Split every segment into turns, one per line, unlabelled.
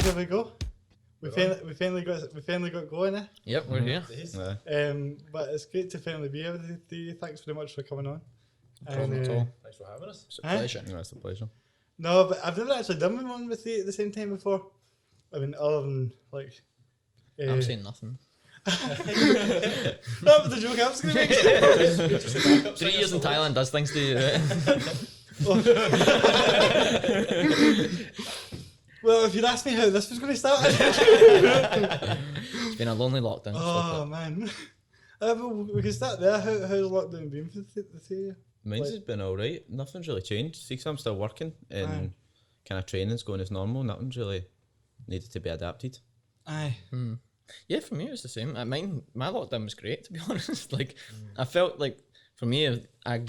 here we go. We finally got going.
Yep, we're here.
But it's great to finally be here with you. Thanks very much for coming on.
No problem at all.
Thanks for having us.
It's a pleasure.
No, it's a pleasure.
No, but I've never actually done one with you at the same time before. I mean, other than like.
I'm saying nothing.
That was the joke I was going to make.
3 years in Thailand does things to you.
Well, if you'd asked me how this was going to start.
It's been a lonely lockdown.
Oh, man. Well, we can start there. How's lockdown been for the three of you?
Mine's has been alright. Nothing's really changed. See, 'cause I'm still working and kind of training's going as normal. Nothing's really needed to be adapted.
Aye.
Yeah, for me it was the same. My lockdown was great, to be honest. Like, I felt like for me, I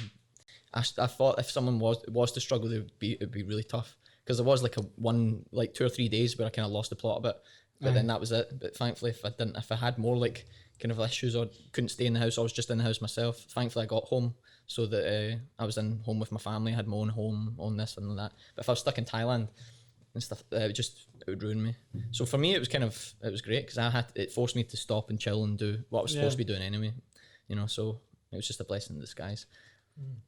thought if someone was to struggle, it would be really tough, because there was like 2 or 3 days where I kind of lost the plot a bit, but then that was it. But thankfully, if I had more like kind of issues or couldn't stay in the house, I was just in the house myself. Thankfully, I got home so that I was in home with my family, I had my own home, on this and that. But if I was stuck in Thailand and stuff, it would ruin me. So for me, it was great, because it forced me to stop and chill and do what I was supposed to be doing anyway, so it was just a blessing in disguise.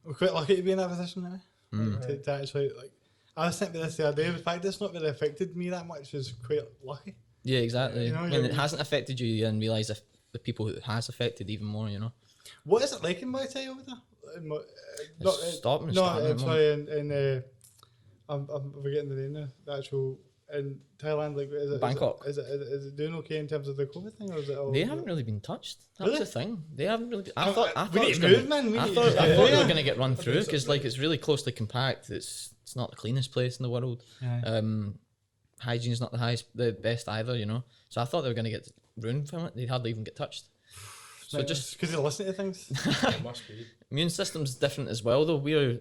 We're quite lucky to be in that position now. To actually, like, I was thinking this the other day, the fact that it's not really affected me that much is quite lucky.
Yeah, exactly.
You know,
when it hasn't affected you, you then realise if the people it has affected even more,
What is it like in Muay Thai over there? I'm forgetting the name now. The actual in Thailand, like, is it
Bangkok.
Is it doing okay in terms of the COVID thing, or is it all?
They haven't really been touched. That's
Really?
the thing. They haven't really. I thought
we
it
need
was
to
gonna.
move, man.
I thought they were going to get run through, because like it's really closely compact. It's not the cleanest place in the world. Hygiene's not the best either. So I thought they were going to get ruined from it. They'd hardly even get touched. So just
because you're listening to things.
It must be.
Immune system's different as well, though.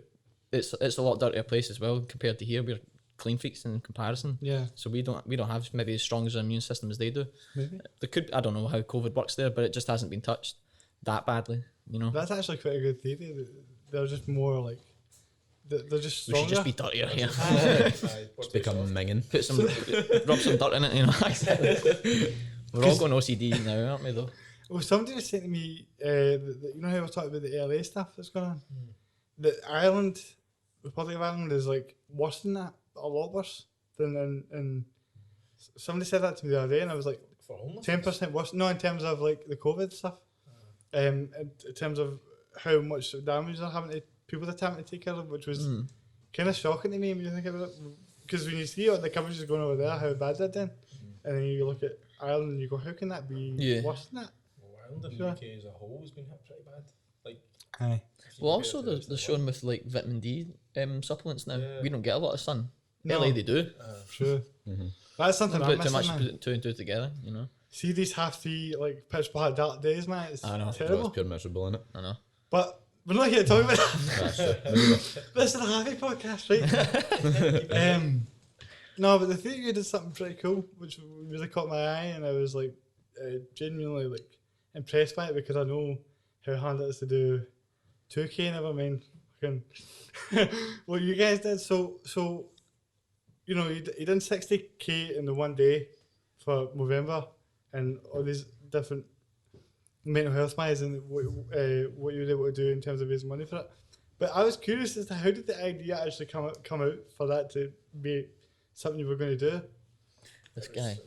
It's a lot dirtier place as well compared to here. We're clean freaks in comparison.
Yeah.
So we don't have maybe as strong as an immune system as they do.
Maybe.
I don't know how COVID works there, but it just hasn't been touched that badly.
That's actually quite a good theory. They're just more like. They're just
We
stronger.
should just be dirtier here.
Just become minging.
Rub some dirt in it, We're all going OCD now, aren't we, though?
Well, somebody was saying to me, you know how I was talking about the LA stuff that's going on? That Republic of Ireland is like worse than that, a lot worse than in somebody said that to me the other day, and I was like,
For homeless?
10% worse. No, in terms of like the COVID stuff. In terms of how much damage they're having to people that having to take care of, which was kind of shocking to me when you think about it. Because when you see what the coverage is going over there, how bad they're doing, and then you look at Ireland and you go, how can that be worse than that?
Well, Ireland and the UK as a whole has been hit pretty bad. Like,
aye.
if you
Well,
compare
also
it to the rest
they're
of the
showing with like vitamin D supplements now.
Yeah.
We don't get a lot of sun.
No.
LA they do.
True. That's something
Don't
I'm
put too
missing,
much,
man.
put two and two together.
See these half-3 like pitch black dark days, man. It's
I know.
terrible.
It's pure miserable, innit?
I know.
But we're not here to talk about that.
That's it.
This is a happy podcast, right? No, but the theatre you did something pretty cool, which really caught my eye, and I was like genuinely like impressed by it, because I know how hard it is to do 2K. Never mind fucking what you guys did. So you done 60K in the one day for Movember, and all these different mental health wise, and what you were able to do in terms of raising money for it. But I was curious as to how did the idea actually come out for that to be something you were going to do?
This guy.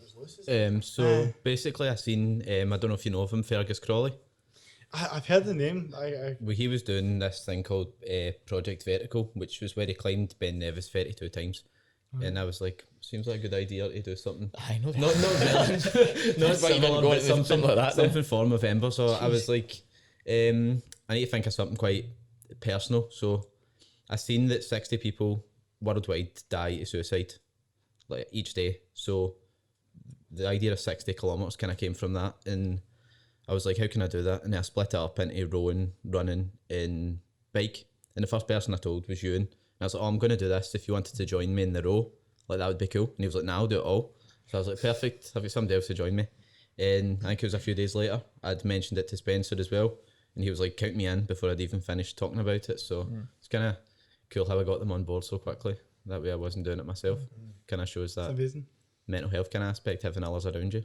So basically, I seen. I don't know if you know of him, Fergus Crawley.
I've heard the name.
Well, he was doing this thing called Project Vertical, which was where he climbed Ben Nevis 32 times. And I was like, seems like a good idea to do something.
I know.
Not similar, but something
like that.
Something for Movember. So I was like, I need to think of something quite personal. So I seen that 60 people worldwide die to suicide, like each day. So the idea of 60 kilometers kind of came from that, and I was like, how can I do that? And I split it up into rowing, running, and bike. And the first person I told was Euan. And I was like, I'm going to do this. If you wanted to join me in the row, like, that would be cool. And he was like, nah, I'll do it all. So I was like, perfect. Have you somebody else to join me? And I think it was a few days later, I'd mentioned it to Spencer as well. And he was like, count me in before I'd even finished talking about it. So it's kind of cool how I got them on board so quickly. That way I wasn't doing it myself. Kind of shows
It's
that
amazing.
mental health kind of aspect, having others around you.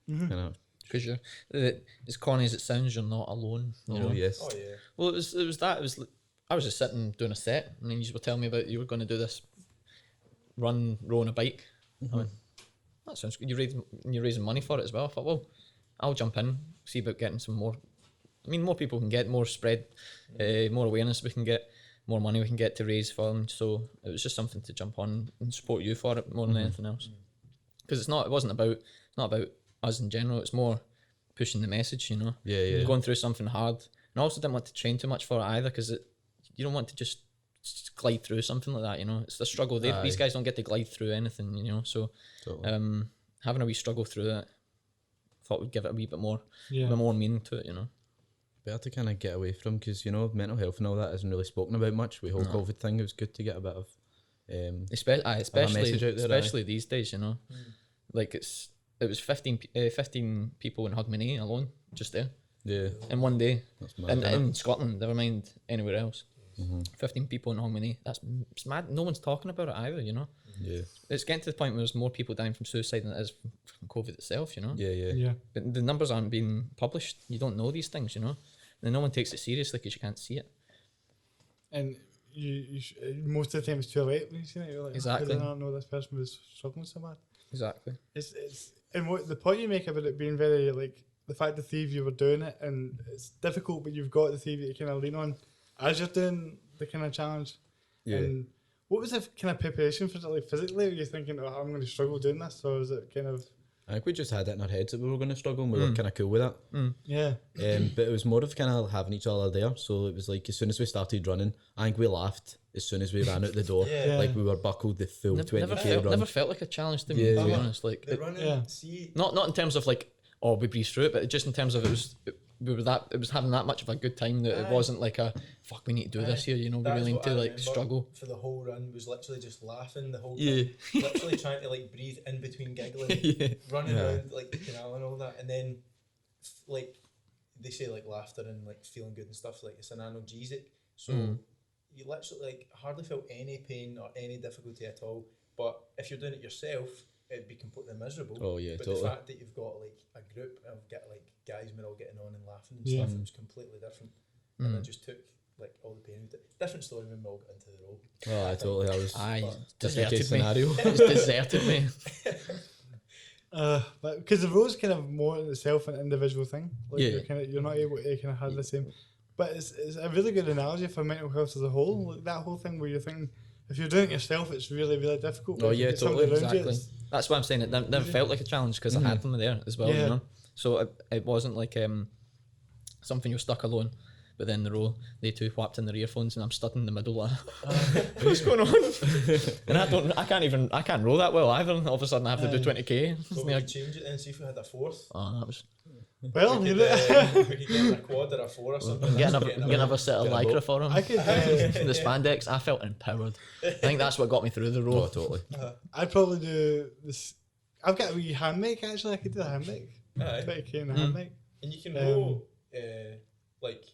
Mm-hmm.
Kind of.
Because you're, as corny as it sounds, you're not alone. You know?
Yes.
Oh yeah.
Well, it was that. It was. I was just sitting doing a set, and then you were telling me about you were going to do this row on a bike. I went, that sounds good. You're raising money for it as well. I thought, well, I'll jump in, see about getting some more. I mean, more people can get, more spread, more awareness we can get, more money we can get to raise for them. So it was just something to jump on and support you for it more than anything else. Because it wasn't about us in general. It's more pushing the message, you know.
Yeah.
Going through something hard, and I also didn't want to train too much for it either, because you don't want to just glide through something like that, you know. It's the struggle. These guys don't get to glide through anything, you know. So
Totally.
having a wee struggle through that, thought would give it a wee bit more,
Yeah.
a bit more meaning to it, you know.
Better to kind of get away from, because, you know, mental health and all that isn't really spoken about much. With the whole COVID thing, it was good to get a bit of
Especially
message out there,
especially these days, you know. Like it was 15 people in Hogmanay alone, just there,
yeah.
in one day.
That's mad,
And
innit?
in Scotland, never mind anywhere else. 15 people in Hogmanay. It's mad. No one's talking about it either, you know.
Yeah.
It's getting to the point where there's more people dying from suicide than it is from COVID itself, you know.
Yeah.
But the numbers aren't being published. You don't know these things, you know. And no one takes it seriously because you can't see it.
And most of the time it's too late when you see it. You're like,
Exactly.
I did not know this person was struggling so bad.
Exactly.
It's and what the point you make about it being very like the fact the three of you were doing it, and it's difficult, but you've got the three that you kind of lean on as you're doing the kind of challenge.
Yeah.
And what was the kind of preparation for it, like physically? Were you thinking, oh, I'm going to struggle doing this, or was it kind of?
I think we just had it in our heads that we were going to struggle, and we were kind of cool with that.
Yeah.
But it was more of kind of having each other there. So it was like, as soon as we started running, I think we laughed as soon as we ran out the door.
Yeah.
Like we were buckled the full 20k run.
Never felt like a challenge to me, to be honest. Like
The running,
Yeah.
see,
not in terms of like, oh, we breezed through it, but just in terms of it was having that much of a good time that it wasn't like a fuck, we need to do this here, you know. We
that's
really need
what
to
I
like
remember
struggle.
for the whole run. Was literally just laughing the whole
Yeah.
time, literally trying to like breathe in between giggling,
Yeah.
running around like the canal and all that, and then like they say like laughter and like feeling good and stuff, like it's an analgesic, so you literally like hardly felt any pain or any difficulty at all. But if you're doing it yourself, it'd be completely miserable.
Oh, yeah,
but
totally.
the fact that you've got like a group of like guys we're all getting on and laughing and
Yeah.
stuff, it was completely different, and it just took like all the pain out of it. Different story when we all got into the row.
Oh, I totally. I was
Aye,
just in case
deserted me.
scenario.
It's deserted me.
But because the road's kind of more in itself an individual thing. Like
Yeah.
you're not able to kind of have the same. But it's a really good analogy for mental health as a whole. Like that whole thing where you're thinking, if you're doing it yourself, it's really, really difficult. But
Oh,
if you
yeah,
get somebody
totally,
around you,
Exactly.
it's-
That's why I'm saying it never felt like a challenge, because I had them there as well,
Yeah.
you know. So it wasn't like something you're stuck alone. But then the row, they two whapped in their earphones, and I'm stood in the middle. Like, what's going on? And I can't row that well either. All of a sudden, I have to do 20k.
But we could change it and see if we had a fourth.
Oh, that was.
well,
We
you
could,
know,
we could get a quad or a four or something.
Get
That's
another,
getting
get another set of
Get a
lycra
boat.
for him.
I could.
The spandex, I felt empowered. I think that's what got me through the row.
Oh, totally.
I'd probably do this. I've got a wee hand mic actually. I could do a hand mic.
Aye.
20k in a hand mic.
And you can row like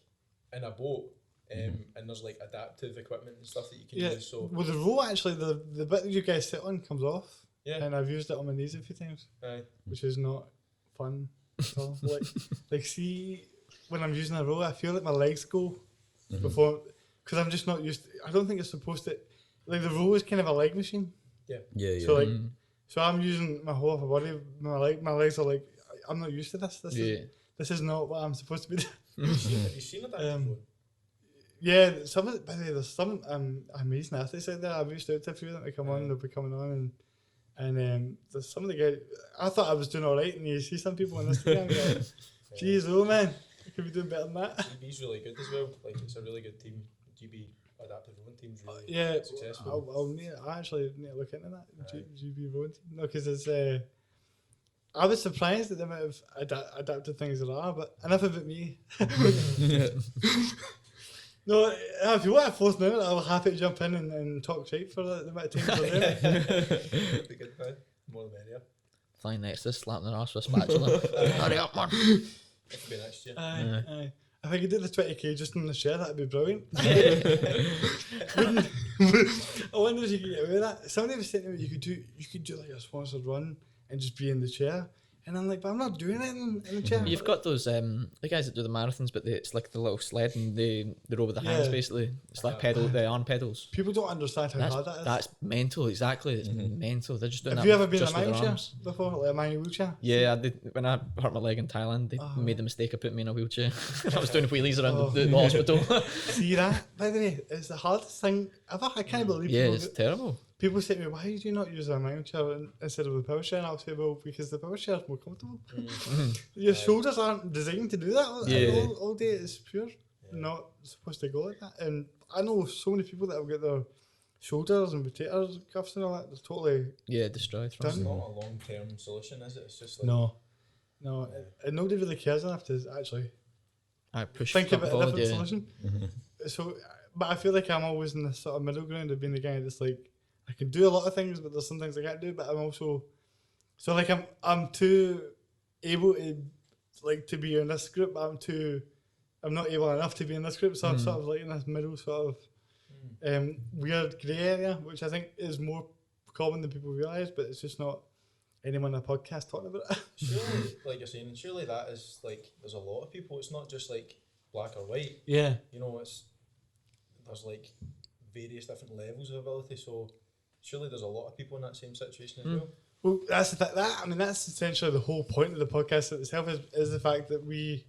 in a boat, and there's like adaptive equipment and stuff that you can
Yeah.
use. So
Well, the row actually, the bit that you guys sit on comes off.
yeah,
And I've used it on my knees a few times,
aye.
which is not fun at all. like see, when I'm using a row, I feel like my legs go before, because I'm just not used. I don't think it's supposed to. Like the row is kind of a leg machine.
Yeah.
So like, so I'm using my whole upper body. My legs are like, I'm not used to this. This is not what I'm supposed to be doing.
Have you seen adaptive rowing?
Yeah, some of by the way, there's some amazing athletes out there. I've reached out to a few of them to come on. They'll be coming on, and there's some of the guys. I thought I was doing all right, and you see some people on Instagram, you're like, "Geez, oh man, you could be doing better than that."
GB's really good as well. Like it's a really good team. GB adaptive rowing team's really
Yeah,
successful.
I actually need to look into that. GB rowing team. No, because it's. I was surprised at the amount of adapted things there are, but enough about me. No, if you want a fourth minute, I'll happy to jump in and talk shit for the amount of times we're doing it.
That'd be good, man. More the merrier.
Flying next to us, slapping their arse with a spatula. Hurry up, man.
It could be next year.
Aye. If I could do the 20k just in the share, that'd be brilliant. I wonder if you could get away with that. Somebody was saying to me, you could do like a sponsored run and just be in the chair. And I'm like, but I'm not doing anything in the chair.
You've got those the guys that do the marathons, but it's like the little sled and they row with the hands
Yeah.
basically. It's like the arm pedals.
People don't understand how hard that is.
That's mental, exactly. It's mental. They're just doing
Have
that
you ever been in a
just with their
wheelchair
arms.
before? Like a manual wheelchair?
Yeah, I did, when I hurt my leg in Thailand, they made the mistake of putting me in a wheelchair. I was doing wheelies around the hospital.
See that? By the way, it's the hardest thing ever. I can't believe
Yeah,
people
it's terrible.
People say to me, why do you not use a manual chair instead of the power chair? And I'll say, well, because the power chair is more comfortable. Your shoulders aren't designed to do that.
Yeah.
All day it's pure. Not supposed to go like that. And I know so many people that have got their shoulders and rotator cuffs and all that. They're totally
Destroyed from
It's not a long-term solution, is it? It's just like...
No. And nobody really cares enough to actually
I push
think about a
forward,
different solution. So, but I feel like I'm always in this sort of middle ground of being the guy that's like, I can do a lot of things, but there's some things I can't do. But I'm also, so like I'm too able to like to be in this group. But I'm not able enough to be in this group. So I'm sort of like in this middle sort of weird grey area, which I think is more common than people realise. But it's just not anyone on a podcast talking about it.
Surely, like you're saying, surely that is like, there's a lot of people. It's not just like black or white.
Yeah.
You know, there's like various different levels of ability. So surely there's a lot of people in that same situation as well.
Well, that's that's essentially the whole point of the podcast itself is the fact that we,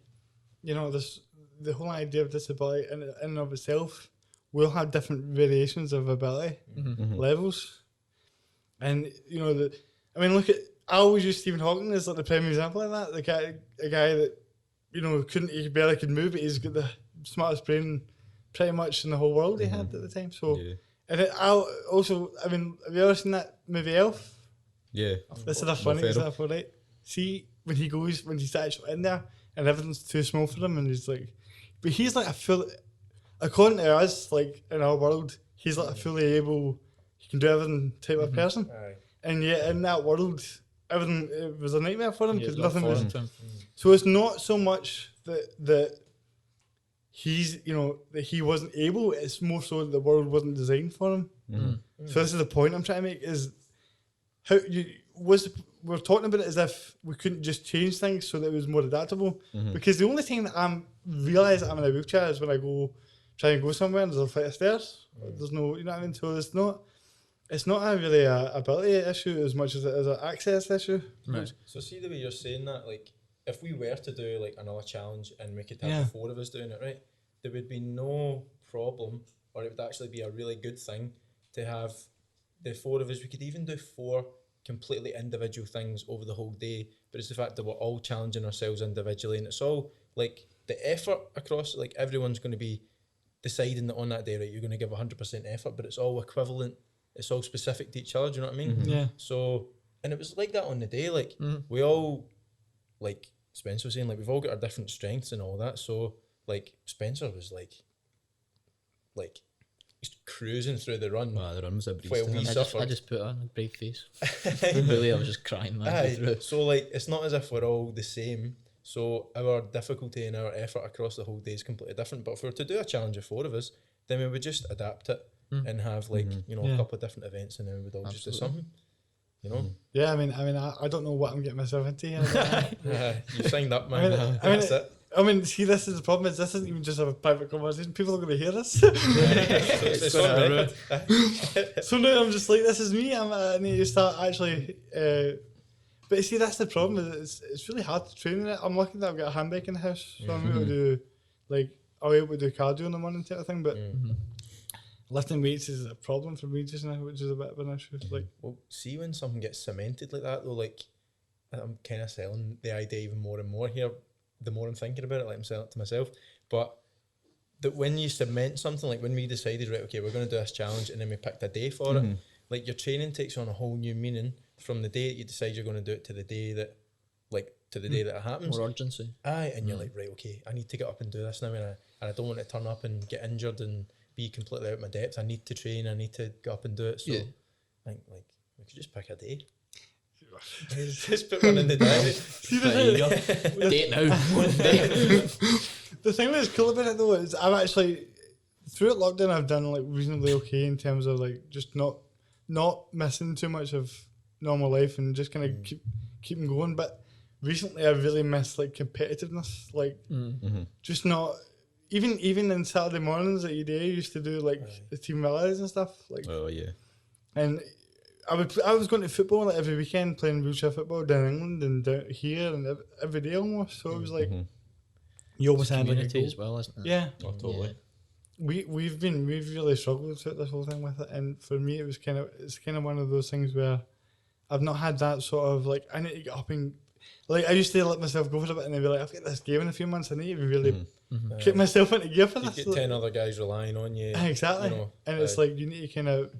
you know, the whole idea of disability in and of itself will have different variations of ability levels, and you know I always use Stephen Hawking as like the prime example of that. A guy that you know he barely could move, but he's got the smartest brain pretty much in the whole world he had at the time. So.
Yeah.
And have you ever seen that movie Elf?
Yeah.
This is a funny example, right? See, when he's actually in there and everything's too small for him and he's like, but he's like according to us, like in our world, he's like a fully able, he can do everything type of person.
Aye.
And yet in that world, everything, it was a nightmare for him because nothing was.
Mm-hmm.
So it's not so much that he's, you know, that he wasn't able, it's more so that the world wasn't designed for him. So this is the point I'm trying to make, is how we're talking about it as if we couldn't just change things so that it was more adaptable. Because the only thing that I'm realise I'm in a wheelchair is when I try and go somewhere and there's a flight of stairs. There's no, you know what I mean? So it's not a really a ability issue as much as it is an access issue.
Right.
So see the way you're saying that, like, if we were to do like another challenge and we could have the four of us doing it, right, there would be no problem, or it would actually be a really good thing to have the four of us. We could even do 4 completely individual things over the whole day, but it's the fact that we're all challenging ourselves individually, and it's all like the effort across, like everyone's going to be deciding that on that day, right, you're going to give 100% effort, but it's all equivalent, it's all specific to each other, do you know what I mean?
Yeah.
So, and it was like that on the day, like we all, like Spencer was saying, like we've all got our different strengths and all that. So like Spencer was like he's cruising through the run.
Wow, the run was a breeze.
While
to
we
him.
suffered.
I just put on a brave face. Really, I was just crying, man.
Aye.
Through.
So like it's not as if we're all the same. So our difficulty and our effort across the whole day is completely different. But if we were to do a challenge of 4 of us, then we would just adapt it and have like you know a couple of different events, and then we would all just do something. You know.
Yeah, I don't know what I'm getting myself into here.
You signed up, man. That's it.
I mean, see, this is the problem. Is this isn't even just a private conversation. People are going to hear this.
It's on record.
So now I'm just like, this is me. I need to start actually. But you see, that's the problem. It's really hard to train in it. I'm lucky that I've got a handbike in the house, so I'm able to do I'll be able to do cardio in the morning type of thing. But lifting weights is a problem for me just now, which is a bit of an issue. Like,
well, see when something gets cemented like that though, like I'm kind of selling the idea even more and more here. The more I'm thinking about it, like I'm selling it to myself. But that when you cement something, like when we decided, right, okay, we're going to do this challenge, and then we picked a day for it, like your training takes on a whole new meaning from the day that you decide you're going to do it to the day that, day that it happens.
More urgency.
Aye, and you're like, right, okay, I need to get up and do this now, and I don't want to turn up and get injured and be completely out of my depth. I need to train. I need to get up and do it. So, I think like we could just pick a day. Just put one in the diary.
There you go. Date now. One day.
The thing that's cool about it though is I've actually throughout lockdown I've done like reasonably okay in terms of like just not missing too much of normal life and just kind of keep them going. But recently, I really miss like competitiveness, like just not. Even in Saturday mornings at EDA, I used to do like the team rallies and stuff. Like,
Oh yeah.
and I was going to football like every weekend, playing wheelchair football down in England and down here and every day almost. So it was like you always
It's
had like a
community
goal.
as well, isn't it?
Yeah,
Oh, totally.
we've really struggled throughout this whole thing with it, and for me it's kind of one of those things where I've not had that sort of like I need to get up and like I used to let myself go for a bit and then be like I've got this game in a few months, I need to really get myself into gear for
You
this.
get 10 other guys relying on you.
Exactly,
You know,
and it's like you need to kind of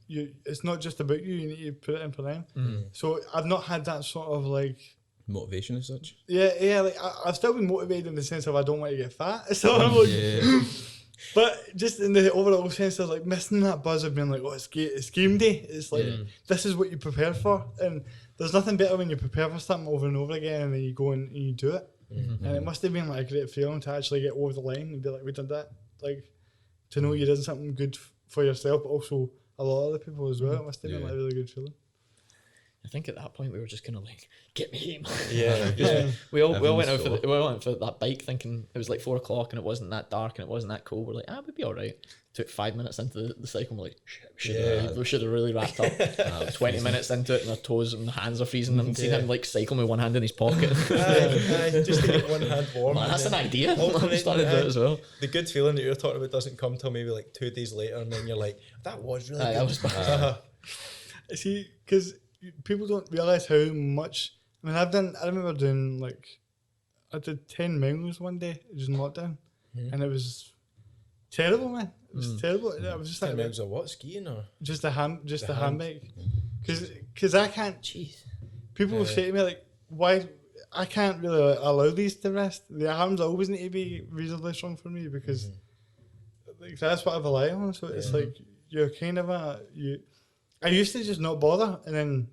it's not just about you need to put it in for them. So I've not had that sort of like
Motivation as such.
yeah like I've still been motivated in the sense of I don't want to get fat, so I'm like but just in the overall sense of like missing that buzz of being like, oh, it's game day. It's like this is what you prepare for, and there's nothing better when you prepare for something over and over again, and then you go and you do it. And it must have been like a great feeling to actually get over the line and be like, we did that. Like to know you did something good for yourself, but also a lot of other people as well. It must have been like a really good feeling.
I think at that point we were just kind of like, get me home.
yeah.
We all went out
Everyone's
we all went for that bike thinking it was like 4 o'clock and it wasn't that dark and it wasn't that cold. We're like, we'd be all right. Took 5 minutes into the cycle and we're like, shit, we should have really wrapped up. 20 minutes into it and our toes and hands are freezing. And seen him like cycle with one hand in his pocket.
Just to get one hand warm.
Man, that's an idea. I'm
Alternate,
starting to do it as well.
The good feeling that you're talking about doesn't come till maybe like 2 days later, and then you're like, that was really good.
That was bad.
See, because people don't realise how much. I mean, I remember doing like, I did 10 miles one day, just in lockdown, and it was terrible, man. It was terrible. I was just
10
like,
miles of what, skiing or?
just a handbike, because I can't.
Jeez.
People will say to me like, why? I can't really allow these to rest. The arms always need to be reasonably strong for me because like, that's what I rely on. So it's like you're kind of I used to just not bother, and then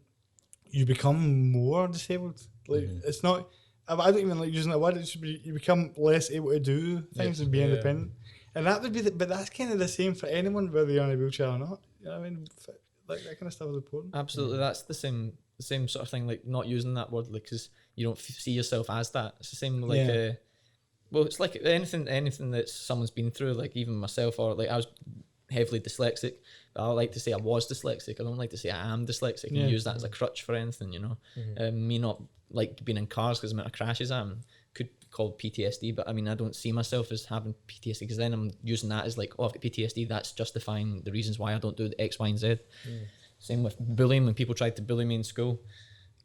you become more disabled. Like it's not. I don't even like using that word. It should be you become less able to do things and be independent, and that would be. But that's kind of the same for anyone, whether you're on a wheelchair or not. You know what I mean? Like that kind of stuff is important.
Absolutely, that's the same sort of thing. Like not using that word, like because you don't see yourself as that. It's the same like. Well, it's like anything that someone's been through. Like even myself, or like I was heavily dyslexic. But I like to say I was dyslexic. I don't like to say I am dyslexic and use that as a crutch for anything, you know. Me not like being in cars because the amount of crashes could be called PTSD, but I mean I don't see myself as having PTSD because then I'm using that as like, oh, I've got PTSD, that's justifying the reasons why I don't do the X, Y, and Z. Same with bullying. When people tried to bully me in school,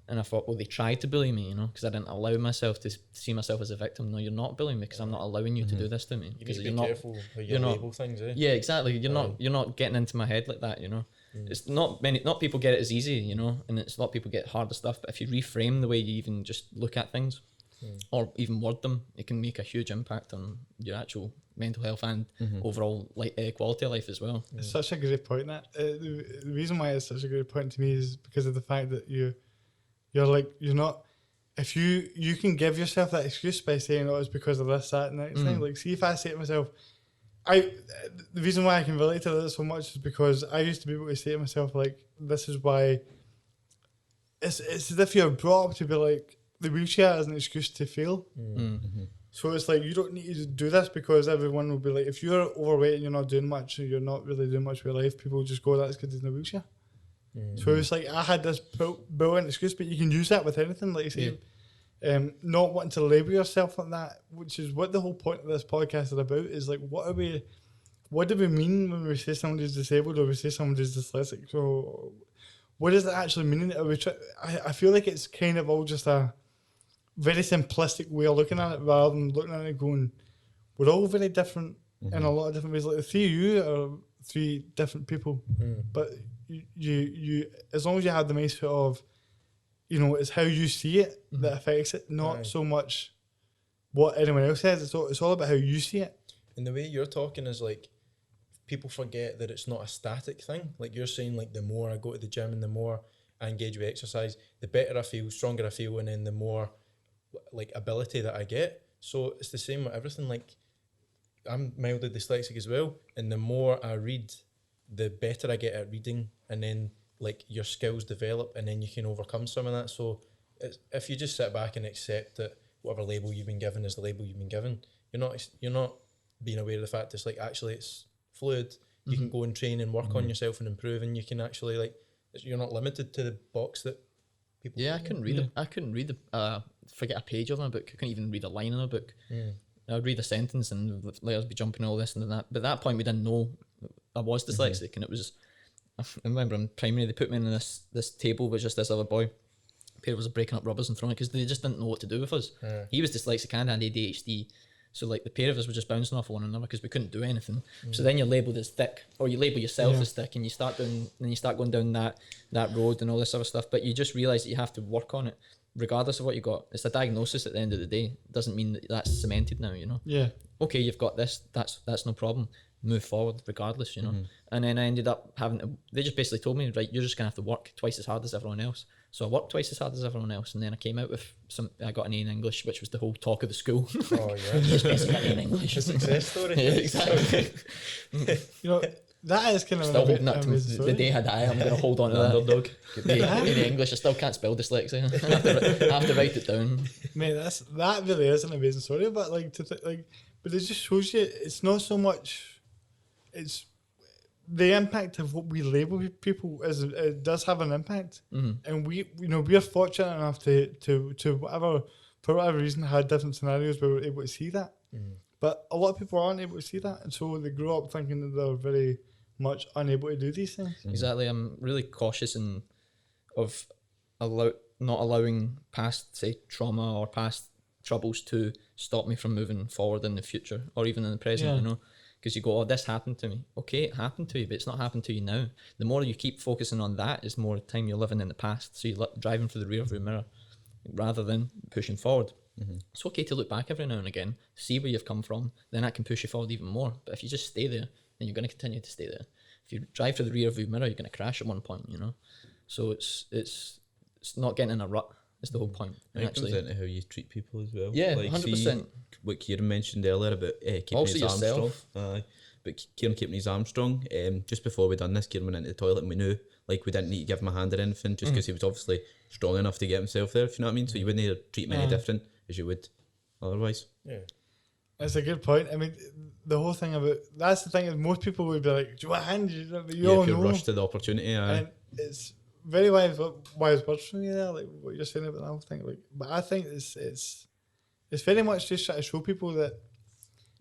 and I thought, well, they tried to bully me, you know, because I didn't allow myself to see myself as a victim. No, you're not bullying me because I'm not allowing you to do this to me.
You need to be
not
careful how you label things, eh?
Yeah, exactly. You're not getting into my head like that, you know. It's not people get it as easy, you know, and it's a lot of people get harder stuff. But if you reframe the way you even just look at things, or even word them, it can make a huge impact on your actual mental health and overall quality of life as well.
It's such a great point. That the reason why it's such a great point to me is because of the fact that you're not. If you can give yourself that excuse by saying, "Oh, it's because of this, that, and that thing." Like, see if I say to myself, the reason why I can relate to this so much is because I used to be able to say to myself, like, "This is why." It's as if you're brought up to be like, the wheelchair is an excuse to fail. So it's like you don't need to do this because everyone will be like, if you're overweight and you're not doing much, or you're not really doing much with your life, people will just go, "That's because he's in a wheelchair." So it's like I had this brilliant excuse, but you can use that with anything, like you say. Not wanting to label yourself like that, which is what the whole point of this podcast is about, is like what do we mean when we say somebody's disabled or we say somebody's dyslexic? So what does that actually mean? I feel like it's kind of all just a very simplistic way of looking at it rather than looking at it going, we're all very different in a lot of different ways. Like the three of you are 3 different people, but you as long as you have the mindset of, you know, it's how you see it that affects it, not so much what anyone else says. It's all about how you see it.
And the way you're talking is like, people forget that it's not a static thing. Like you're saying, like the more I go to the gym and the more I engage with exercise, the better I feel, stronger I feel, and then the more like ability that I get. So it's the same with everything. Like I'm mildly dyslexic as well, and the more I read, the better I get at reading, and then
like your skills develop, and then you can overcome some of that. So if you just sit back and accept that whatever label you've been given is the label you've been given, you're not being aware of the fact it's like actually it's fluid. You can go and train and work on yourself and improve, and you can actually like you're not limited to the box that people.
Yeah, I couldn't read forget a page of a book. I couldn't even read a line in a book. I'd read a sentence and the letters be jumping all this and that. But at that point, we didn't know I was dyslexic, and it was. I remember in primary they put me in this table with just this other boy. A pair of us breaking up rubbers and throwing it because they just didn't know what to do with us. He was dyslexic and had ADHD. So like the pair of us were just bouncing off one another because we couldn't do anything. So then you're labelled as thick, or you label yourself as thick, and you start going down that road and all this other stuff. But you just realise that you have to work on it, regardless of what you got. It's a diagnosis at the end of the day. It doesn't mean that that's cemented now, Yeah. Okay, you've got this. That's no problem. Move forward, regardless, And then I ended up having to. They just basically told me, right, you're just gonna have to work twice as hard as everyone else. So I worked twice as hard as everyone else, and then I came out with I got an A in English, which was the whole talk of the school.
Oh yeah,
Just basically got an A in English.
a success story.
Yeah, exactly.
That is kind of
Still holding that to the day I die. I'm going to hold on to that.
Underdog.
In English, I still can't spell dyslexia. I have to write it down.
Mate, that really is an amazing story. But but it just shows you it's not so much. It's the impact of what we label people as. It does have an impact, and we are fortunate enough to for whatever reason had different scenarios where we were able to see that. But a lot of people aren't able to see that, and so they grow up thinking that they're very much unable to do these things.
Exactly. I'm really cautious of not allowing past, say, trauma or past troubles to stop me from moving forward in the future or even in the present, Because you go, oh, this happened to me. Okay, it happened to you, but it's not happened to you now. The more you keep focusing on that, is more time you're living in the past. So you're driving through the rearview mirror rather than pushing forward. It's okay to look back every now and again, see where you've come from, then that can push you forward even more. But if you just stay there, then you're going to continue to stay there. If you drive through the rear view mirror, you're going to crash at one point, So it's not getting in a rut is the whole point.
And it comes into how you treat people as well.
Yeah, 100%.
What Kieran mentioned earlier about keeping
also
his arm
yourself.
strong. But Kieran keeping his arm strong. Just before we done this, Kieran went into the toilet and we knew we didn't need to give him a hand or anything just because he was obviously strong enough to get himself there, if you know what I mean. So you wouldn't treat him any different as you would otherwise.
Yeah.
That's a good point. I mean, the whole thing about that's the thing is most people would be like, "Do you want a hand?" You all know.
Rush to the opportunity.
And it's very wise words from you there, like what you're saying about the whole thing. But I think it's very much just trying to show people that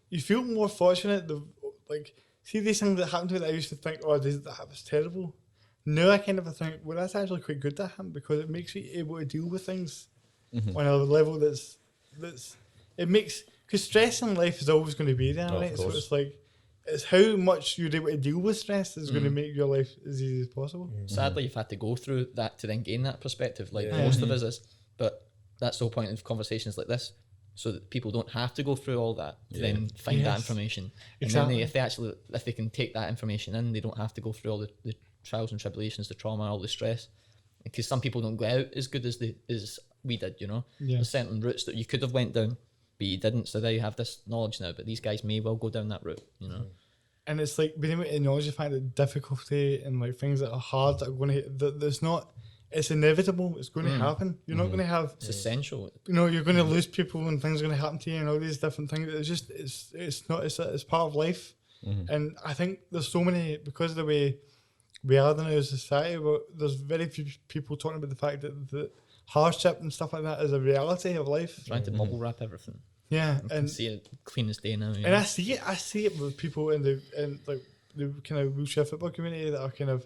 you feel more fortunate. See these things that happen to me that I used to think, oh, that was terrible. Now I kind of think, well, that's actually quite good to happen because it makes you able to deal with things on a level that's it makes. Because stress in life is always going to be there, right? So it's how much you're able to deal with stress is going to make your life as easy as possible.
Sadly, you've had to go through that to then gain that perspective, most of us is. But that's the whole point of conversations like this, so that people don't have to go through all that to then find that information.
Exactly.
And then if they can take that information in, they don't have to go through all the trials and tribulations, the trauma, all the stress. Because some people don't go out as good as we did, There's certain routes that you could have went down, but you didn't, so there you have this knowledge now, but these guys may well go down that route,
And it's like being able to acknowledge the fact that difficulty and things that are hard that are going to it's inevitable, it's going to happen. You're not going to have,
it's essential.
You're going to lose people and things are going to happen to you and all these different things. It's part of life. And I think there's so many, because of the way we are now as a society, there's very few people talking about the fact that the hardship and stuff like that is a reality of life.
Trying to bubble wrap everything.
Yeah,
I can see it clean as day now.
And I see it with people in the kind of wheelchair football community that are kind of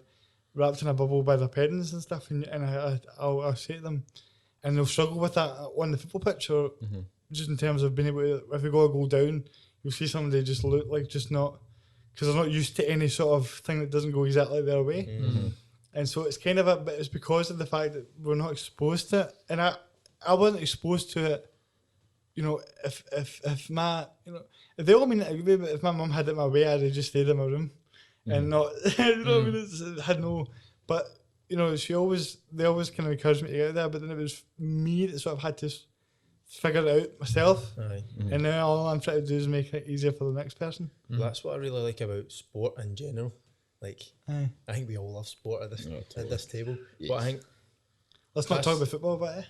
wrapped in a bubble by their parents and stuff. And I'll say to them, and they'll struggle with that on the football pitch, or just in terms of being able to, if we got a goal down, you'll see somebody just look like just not, because they're not used to any sort of thing that doesn't go exactly their way. And so it's kind of but it's because of the fact that we're not exposed to it. And I wasn't exposed to it, if my, if they all mean it agree, but if my mum had it my way, I'd have just stayed in my room and not, I mean, it had no, but, they always kind of encouraged me to get out there, but then it was me that sort of had to figure it out myself. And now all I'm trying to do is make it easier for the next person.
That's what I really like about sport in general.
Like,
Aye.
I think we all love sport at this
No,
at
totally.
this table.
Yes.
But I think
Let's not talk
That's-
about football about it.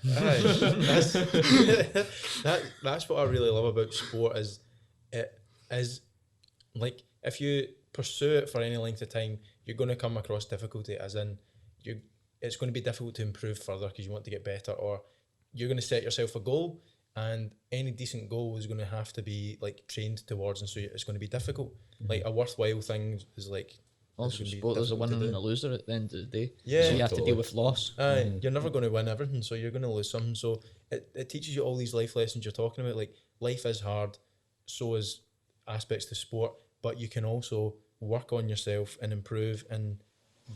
that's what I really love about sport is it is like if you pursue it for any length of time, you're going to come across difficulty. As in, it's going to be difficult to improve further because you want to get better, or you're going to set yourself a goal, and any decent goal is going to have to be like trained towards, and so it's going to be difficult. Like a worthwhile thing is like.
Also,
gonna be
sport, there's a
difficult to
winner
do.
and a loser at the end of the day.
Yeah.
So you have to
Totally.
deal with loss.
Aye, you're never going to win everything, so you're going to lose something. So it teaches you all these life lessons you're talking about. Like, life is hard, so is aspects to sport, but you can also work on yourself and improve and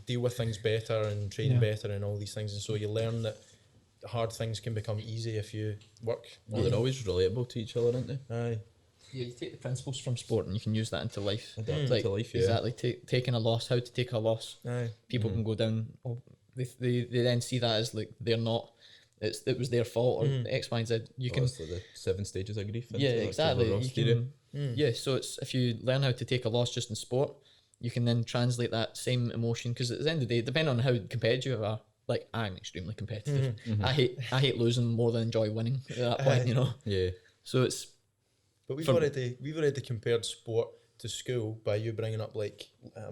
deal with things better and train
Yeah.
better and all these things. And so you learn that hard things can become easy if you work.
Well, they're always relatable to each other, aren't they?
Aye.
Yeah, you take the principles from sport and you can use that into life.
Adapt
Like,
to life, yeah.
exactly. Taking a loss, how to take a loss.
Aye.
People can go down. Oh, they then see that as like they're not. It was their fault or X, Y, and Z. You can.
It's like the 7 stages of grief.
Yeah, exactly. You can,
Mm.
yeah, so it's if you learn how to take a loss just in sport, you can then translate that same emotion because at the end of the day, depending on how competitive you are, like I'm extremely competitive. I hate losing more than enjoy winning at that point, you know.
Yeah.
So it's
But we've
For-
already compared sport to school by you bringing up like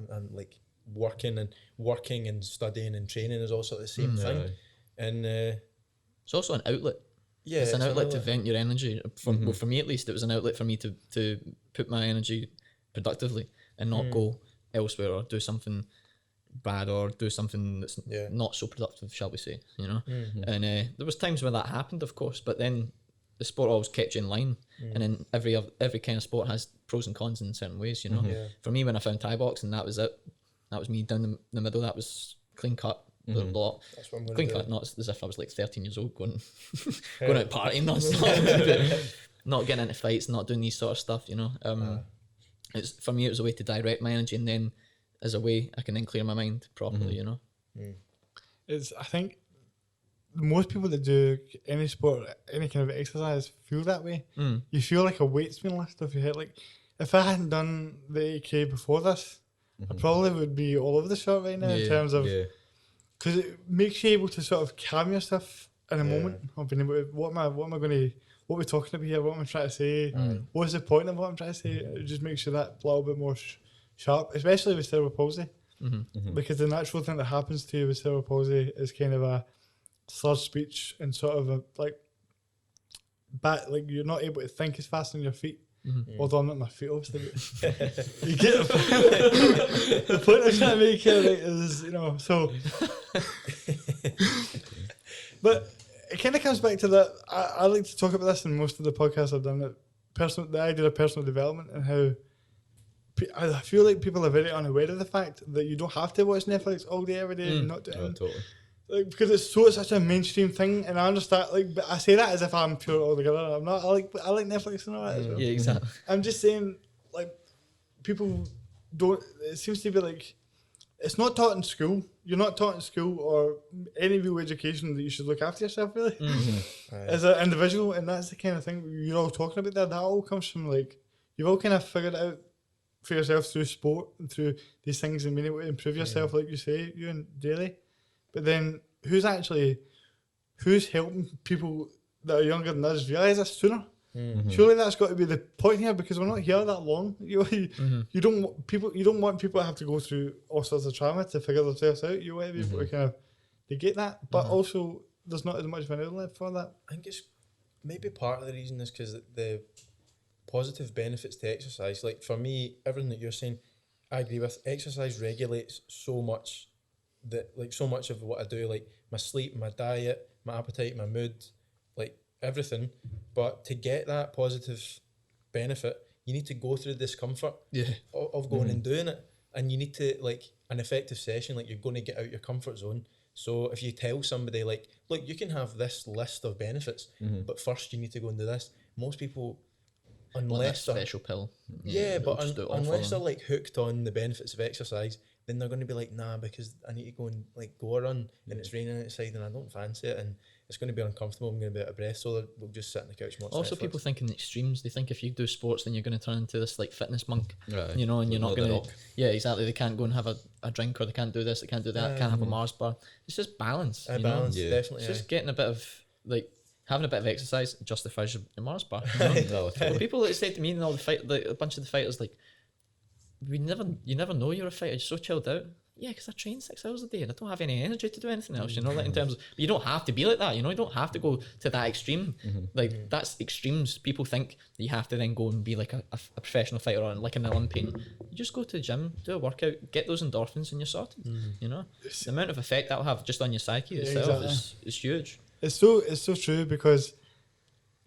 and like working and studying and training is also the same thing.
Aye.
And
it's also an outlet.
yeah,
It's an outlet to
outlet.
vent your energy. Well, for me at least, it was an outlet for me to put my energy productively and not go elsewhere or do something bad or do something that's
Yeah.
not so productive, shall we say? You know. And there was times when that happened, of course, but then the sport always kept you in line. And then every kind of sport has pros and cons in certain ways. You know.
Yeah.
For me, when I found Thai boxing, that was it. That was me down the middle. That was clean cut. The lot.
That's what I'm going
Clean
to do.
cut, not as if I was like 13 years old going out partying non-stop, not getting into fights, not doing these sort of stuff, you know. It's for me, it was a way to direct my energy, and then as a way I can then clear my mind properly, you know.
I think most people that do any sport, any kind of exercise, feel that way. You feel like a weight's been lifted off your head. Like if I hadn't done the 8K before this, I probably would be all over the shop right now in
Yeah,
terms of
Yeah.
because it makes you able to sort of calm yourself in a moment. Of being able to, what am I going to, what are we talking about here? What am I trying to say? What's the point of what I'm trying to say? It just makes you that little bit more sharp, especially with cerebral palsy, because the natural thing that happens to you with cerebral palsy is kind of a slurred speech and sort of a like you're not able to think as fast on your feet. Although I'm not on my feet, obviously. But you get the point I'm trying to make here, right, is, you know, so. But it kind of comes back to that. I like to talk about this in most of the podcasts I've done. The idea of personal development and how I feel like people are very unaware of the fact that you don't have to watch Netflix all day, every day, and not do
Oh,
it.
totally.
Like, because it's such a mainstream thing, and I understand. Like, but I say that as if I'm pure altogether. I'm not. I like Netflix and all that as well.
Yeah, exactly.
I'm just saying, like, people don't. It seems to be like it's not taught in school. You're not taught in school or any real education that you should look after yourself really as an individual, and that's the kind of thing you're all talking about there. That all comes from like you've all kind of figured it out for yourself through sport and through these things and being able to improve yourself, like you say, you and daily. But then who's helping people that are younger than us realise this sooner? Surely that's got to be the point here, because we're not here that long. You don't want people to have to go through all sorts of trauma to figure themselves out. You want to be able to kind of negate that, but also there's not as much of an outlet for that.
I think it's maybe part of the reason is because the positive benefits to exercise. Like for me, everything that you're saying, I agree with. Exercise regulates so much so much of what I do, like my sleep, my diet, my appetite, my mood, like everything. But to get that positive benefit, you need to go through the discomfort of going and doing it. And you need to, like, an effective session, like you're going to get out your comfort zone. So if you tell somebody, like, look, you can have this list of benefits, but first you need to go and do this. Most people,
Like that
unless they're,
special pill.
but
they'll just do it all for
unless
them.
they're like hooked on the benefits of exercise,
then they're going to be like, nah, because I need to go and like go a run and it's raining outside and I don't fancy it and it's going to be uncomfortable. I'm going to be out of breath, so they'll just sit on the couch and watch
Also,
Netflix.
people think in extremes. They think if you do sports, then you're going to turn into this like fitness monk,
Right.
you know, and you're not
Like The
going
Rock.
to. Yeah, exactly. They can't go and have a drink, or they can't do this, they can't do that, can't have a Mars bar. It's just balance. You
balance,
know?
Yeah.
definitely.
It's just getting a bit of like having a bit of exercise justifies your Mars bar. You know?
No,
But people that say to me and all the fight, like a bunch of the fighters, like you never know you're a fighter. You're so chilled out. Yeah, because I train 6 hours a day and I don't have any energy to do anything else. You know, like in terms of, you don't have to be like that. You know, you don't have to go to that extreme. Like that's extremes. People think that you have to then go and be like a professional fighter or like an Olympian. You just go to the gym, do a workout, get those endorphins, and you're sorted. You know, the amount of effect that'll have just on your psyche itself is huge.
It's so true, because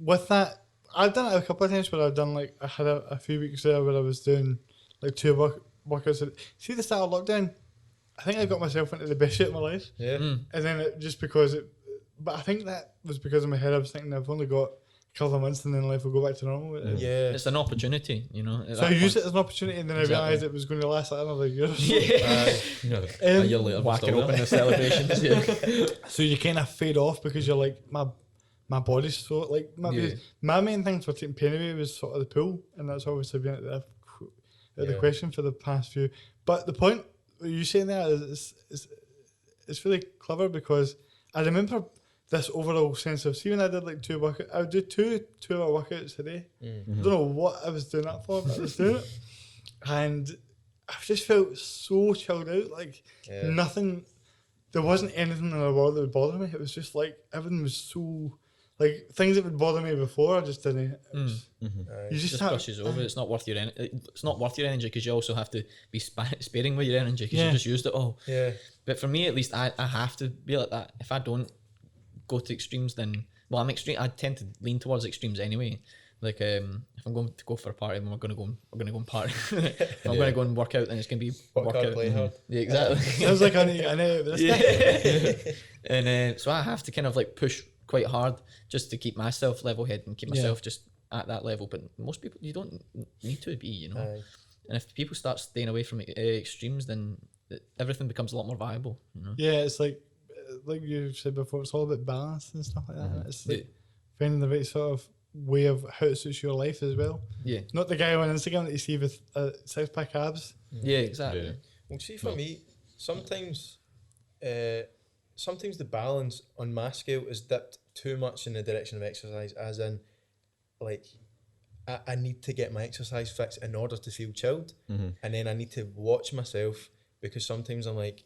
with that, I've done it a couple of times where I've done like, I had a few weeks there where I was doing like 2 workouts. See, the start of lockdown, I think I got myself into the best shape of my life.
Yeah.
And then but I think that was because in my head I was thinking I've only got a couple of months and then life will go back to normal.
Yeah.
It's an opportunity, you know.
So I used it as an opportunity, and then
Exactly.
I realised it was going to last like another year or so.
A year later, we're
Whacking
still
open
there.
the celebrations. Yeah.
So you kind of fade off because you're like, my body's so like my main thing for taking pain away was sort of the pool, and that's obviously been at the question for the past few. But the point you saying there is it's really clever, because I remember this overall sense of, see, when I did like 2 workouts, I would do 2-hour workouts a day. I don't know what I was doing that for, but I was doing it, and I just felt so chilled out, like nothing. There wasn't anything in the world that would bother me. It was just like everything was so, like things that would bother me before, I just didn't. It was, you just
Just
have,
brushes over. It's not worth your it's not worth your energy, because you also have to be sparing with your energy, because you just used it all.
Yeah.
But for me, at least, I have to be like that. If I don't go to extremes, then I'm extreme. I tend to lean towards extremes anyway. Like if I'm going to go for a party, then we're gonna go and party. If I'm gonna go and work out, then it's gonna be
Work hard, play hard.
Yeah, exactly.
sounds like I know this guy.
And so I have to kind of like push quite hard just to keep myself level headed and keep myself just at that level. But most people, you don't need to be, you know. And if people start staying away from extremes, then everything becomes a lot more viable, you know.
Yeah, it's like you said before, it's all about balance and stuff like that. It's like finding the right sort of way of how it suits your life as well.
Yeah.
Not the guy on Instagram that you see with 6-pack abs.
Yeah, exactly.
Yeah.
Well, see, for me, sometimes the balance on my scale is dipped too much in the direction of exercise, as in, like, I need to get my exercise fix in order to feel chilled, and then I need to watch myself, because sometimes I'm like,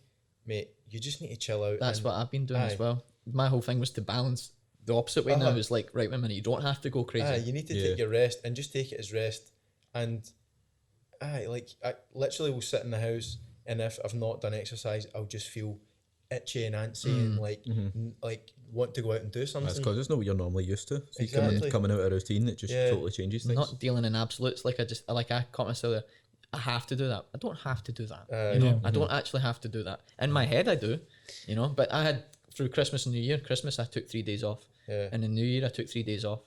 mate, you just need to chill out.
That's what I've been doing as well. My whole thing was to balance the opposite way now. Is like, right, wait a minute, you don't have to go crazy.
You need to take your rest and just take it as rest. And I literally will sit in the house, and if I've not done exercise, I'll just feel itchy and antsy and like want to go out and do something.
That's because it's not what you're normally used to. So
Exactly.
coming out of a routine, it just totally changes things.
Not dealing in absolutes. Like I caught myself there. I have to do that. I don't have to do that. You know, I don't actually have to do that. In my head, I do. You know, but I had through Christmas and New Year. Christmas, I took 3 days off, and in New Year, I took 3 days off,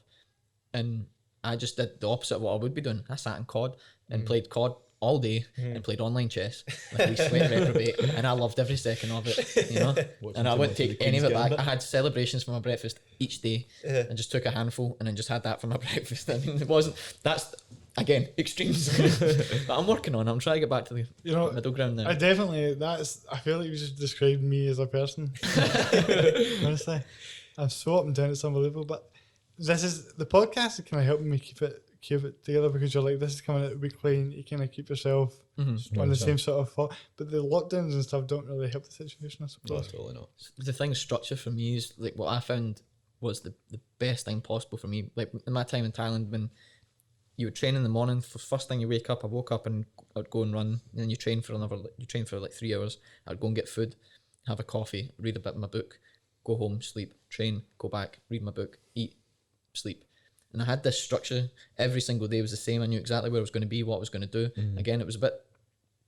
and I just did the opposite of what I would be doing. I sat in COD and played COD all day and played online chess like we sweat reprobate, and I loved every second of it, you know. And I wouldn't take any of it back. I had celebrations for my breakfast each day, and just took a handful and then just had that for my breakfast. I mean, that's again extremes, but I'm working on it. I'm trying to get back to the middle ground now.
I feel like you just described me as a person. Honestly, I'm so up and down, it's unbelievable. But this is the podcast is kind of helping me keep it together, because you're like, this is coming out weekly and you kind of keep yourself on the same sort of thought. But the lockdowns and stuff don't really help the situation, I suppose.
No, totally not.
The thing structure for me is like what I found was the best thing possible for me. Like in my time in Thailand, when you would train in the morning, for first thing you wake up, I woke up and I'd go and run, and then you train for like 3 hours. I'd go and get food, have a coffee, read a bit of my book, go home, sleep, train, go back, read my book, eat, sleep. And I had this structure. Every single day was the same. I knew exactly where I was going to be, what I was going to do. Again, it was a bit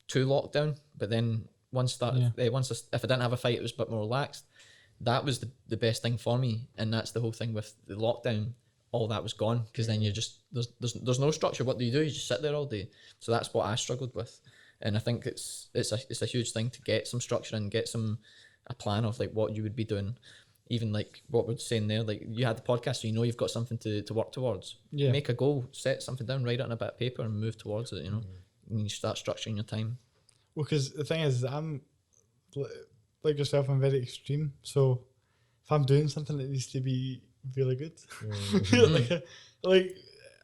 too locked down, but then if I didn't have a fight, it was a bit more relaxed. That was the best thing for me, and that's the whole thing with the lockdown. All that was gone, because then you're just there's no structure. What do? You just sit there all day. So that's what I struggled with. And I think it's a huge thing to get some structure and get a plan of like what you would be doing. Even like what we're saying there, like you had the podcast, so you know you've got something to work towards.
Yeah.
Make a goal, set something down, write it on a bit of paper, and move towards it. You know, and you start structuring your time.
Well, because the thing is, I'm like yourself. I'm very extreme. So if I'm doing something, it needs to be really good. like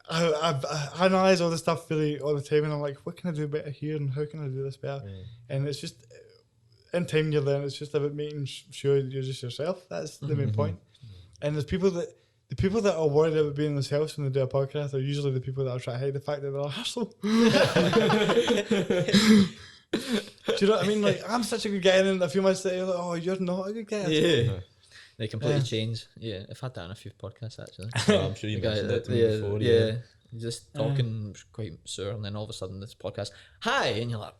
I analyze all this stuff really all the time, and I'm like, what can I do better here, and how can I do this better? And it's just in time you learn. It's just about making sure that you're just yourself. That's the main point. And there's the people that are worried about being themselves when they do a podcast are usually the people that are trying to hide the fact that they're a hassle. Do you know what I mean? Like, I'm such a good guy, and then a few months later, like, oh, you're not a good guy.
Yeah. They completely change. Yeah, I've had that in a few podcasts actually.
Oh, I'm sure you mentioned that to me before.
Yeah. You're just talking quite sour, and then all of a sudden this podcast, hi, and you're like,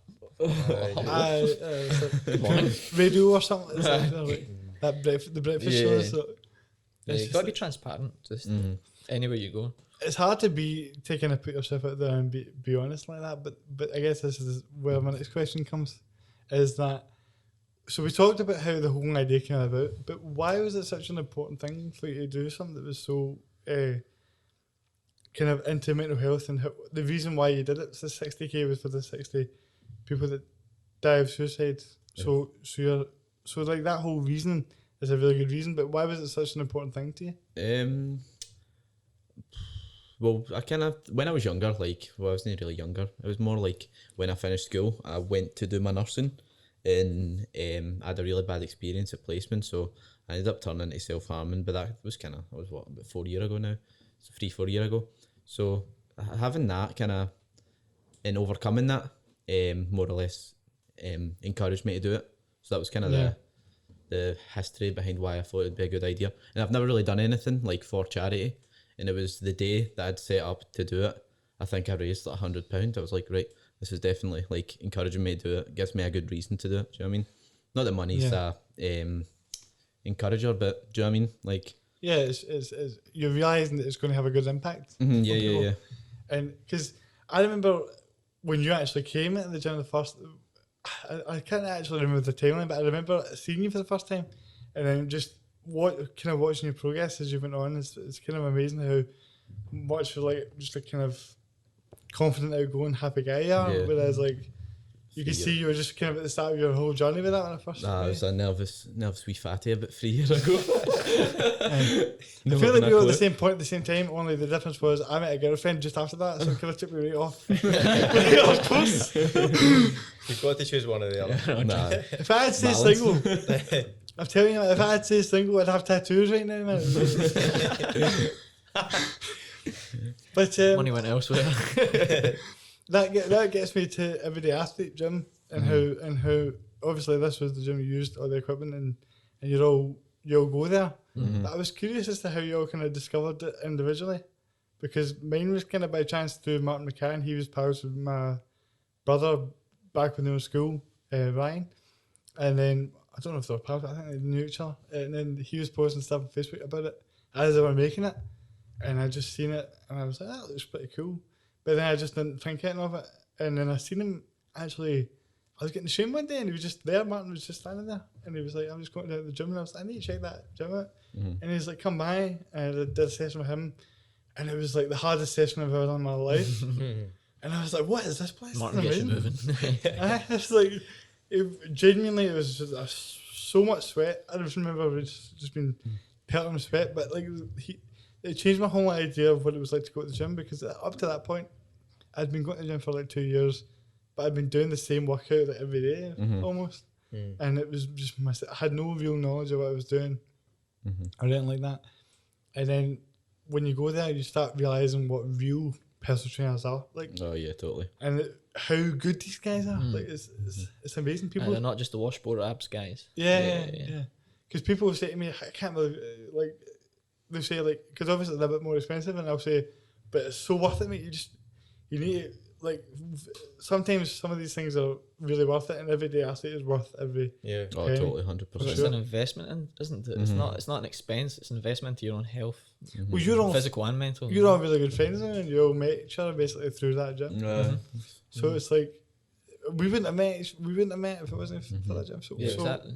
good morning. Radio or something. It's like that the breakfast show. So
you've got to be transparent. Just anywhere you go.
It's hard to be taking a put yourself out there and be honest like that. But I guess this is where my next question comes. Is that so? We talked about how the whole idea came about, but why was it such an important thing for you to do something that was so kind of into mental health, and how, the reason why you did it? So 60k was for the 60 people that die of suicide. Yeah. So like that whole reason is a really good reason. But why was it such an important thing to you?
Well, I kind of, when I was younger, I wasn't really younger. It was more like when I finished school, I went to do my nursing, and I had a really bad experience at placement, so I ended up turning into self-harming. But that was about 4 years ago now, so 3-4 years ago. So having that kind of, and overcoming that, more or less, encouraged me to do it. So that was kind of the history behind why I thought it'd be a good idea. And I've never really done anything like for charity. And it was the day that I'd set up to do it. I think I raised like £100. I was like, right, this is definitely like encouraging me to do it. Gives me a good reason to do it. Do you know what I mean? Not that money's a encourager, but do you know what I mean? Like,
yeah, it's you're realising that it's going to have a good impact.
Yeah.
And because I remember when you actually came into the gym the first, I can't actually remember the timeline, but I remember seeing you for the first time, and then just watching your progress as you went on. It's kind of amazing how much like just a kind of confident, outgoing, happy guy you are. Yeah. Whereas like you can see you were just kind of at the start of your whole journey with that when I first.
I was a nervous wee fatty about 3 years ago.
I feel like we were at the same point at the same time. Only the difference was I met a girlfriend just after that, so it kind of took me right off. Of course.
You've got to choose one or the other.
Nah.
If I had stayed single. I'm telling you, if I had to stay single, I'd have tattoos right now, man. But
money went elsewhere.
that gets me to Everyday Athlete Gym, and how obviously this was the gym you used all the equipment, and you all go there. But I was curious as to how you all kind of discovered it individually, because mine was kind of by chance through Martin McCann. He was pals with my brother back when they were in school, Ryan, and then I don't know if they were pals, but I think they knew each other. And then he was posting stuff on Facebook about it as they were making it. And I just seen it and I was like, that looks pretty cool. But then I just didn't think anything of it. And then I seen him actually, I was getting the shame one day and he was just there. Martin was just standing there. And he was like, I'm just going to the gym. And I was like, I need to check that gym out. And he's like, come by. And I did a session with him. And it was like the hardest session I've ever done in my life. And I was like, what is this place?
Martin gets you moving.
I was like, genuinely, it was just so much sweat. I just remember just being pelting with sweat, but like it changed my whole idea of what it was like to go to the gym, because up to that point, I'd been going to the gym for like 2 years, but I'd been doing the same workout like every day almost, and it was just I had no real knowledge of what I was doing or anything like that. And then when you go there, you start realizing what real personal trainers are like.
Oh yeah, totally.
And how good these guys are. Like it's amazing. People.
And they're not just the washboard abs guys.
Yeah. Because people will say to me, I can't believe, like, they'll say, like, because obviously they're a bit more expensive, and I'll say, but it's so worth it, mate. You need to, like, sometimes some of these things are really worth it, and Everyday Athlete is worth every.
Yeah.
Oh,
penny.
totally, 100%.
It's an investment in, isn't it? It's not an expense. It's an investment into your own health,
Well, you're all
physical and mental.
You're all really good friends now, and you all met each other basically through that gym. So it's like, we wouldn't have met. We wouldn't have met if it wasn't for that gym. So,
Yeah,
so
exactly.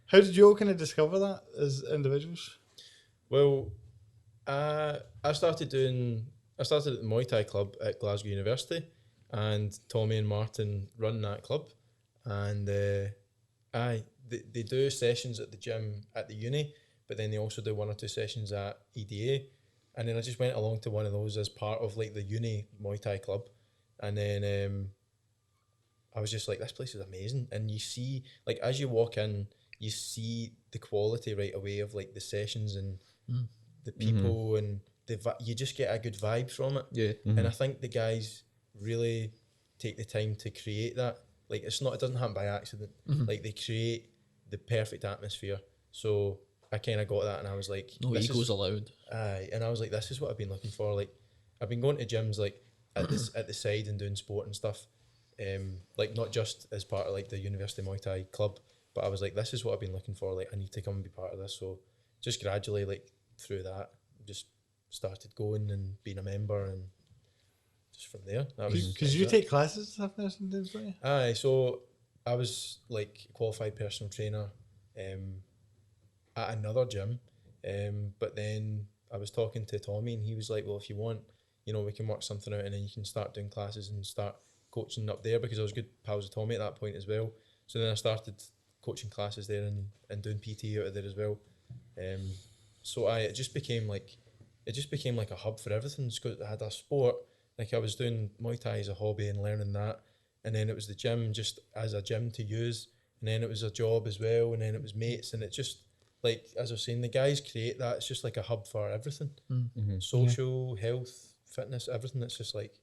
how did you all kind of discover that as individuals?
Well, I started at the Muay Thai club at Glasgow University, and Tommy and Martin run that club, and they do sessions at the gym at the uni, but then they also do 1 or 2 sessions at EDA, and then I just went along to one of those as part of like the uni Muay Thai club, and then I was just like, this place is amazing, and you see, like, as you walk in, you see the quality right away of like the sessions and the people and you just get a good vibe from it.
Yeah.
And I think the guys really take the time to create that. Like, it doesn't happen by accident. Like, they create the perfect atmosphere. So I kind of got that, and I was like,
No egos allowed.
Aye, and I was like, this is what I've been looking for. Like, I've been going to gyms like at the side and doing sport and stuff. Like, not just as part of like the University Muay Thai club, but I was like, this is what I've been looking for. Like, I need to come and be part of this. So just gradually, like, through that, just started going and being a member, and just from there.
Because you take classes and stuff now sometimes, don't you?
Aye, so I was like qualified personal trainer at another gym, but then I was talking to Tommy, and he was like, well, if you want, you know, we can work something out, and then you can start doing classes and start coaching up there, because I was good pals with Tommy at that point as well. So then I started coaching classes there and doing PT out of there as well. So it just became like a hub for everything, because I had a sport. Like, I was doing Muay Thai as a hobby and learning that, and then it was the gym just as a gym to use, and then it was a job as well, and then it was mates, and it just, like, as I was saying, the guys create that. It's just like a hub for everything. Social, health, fitness, everything. It's just like,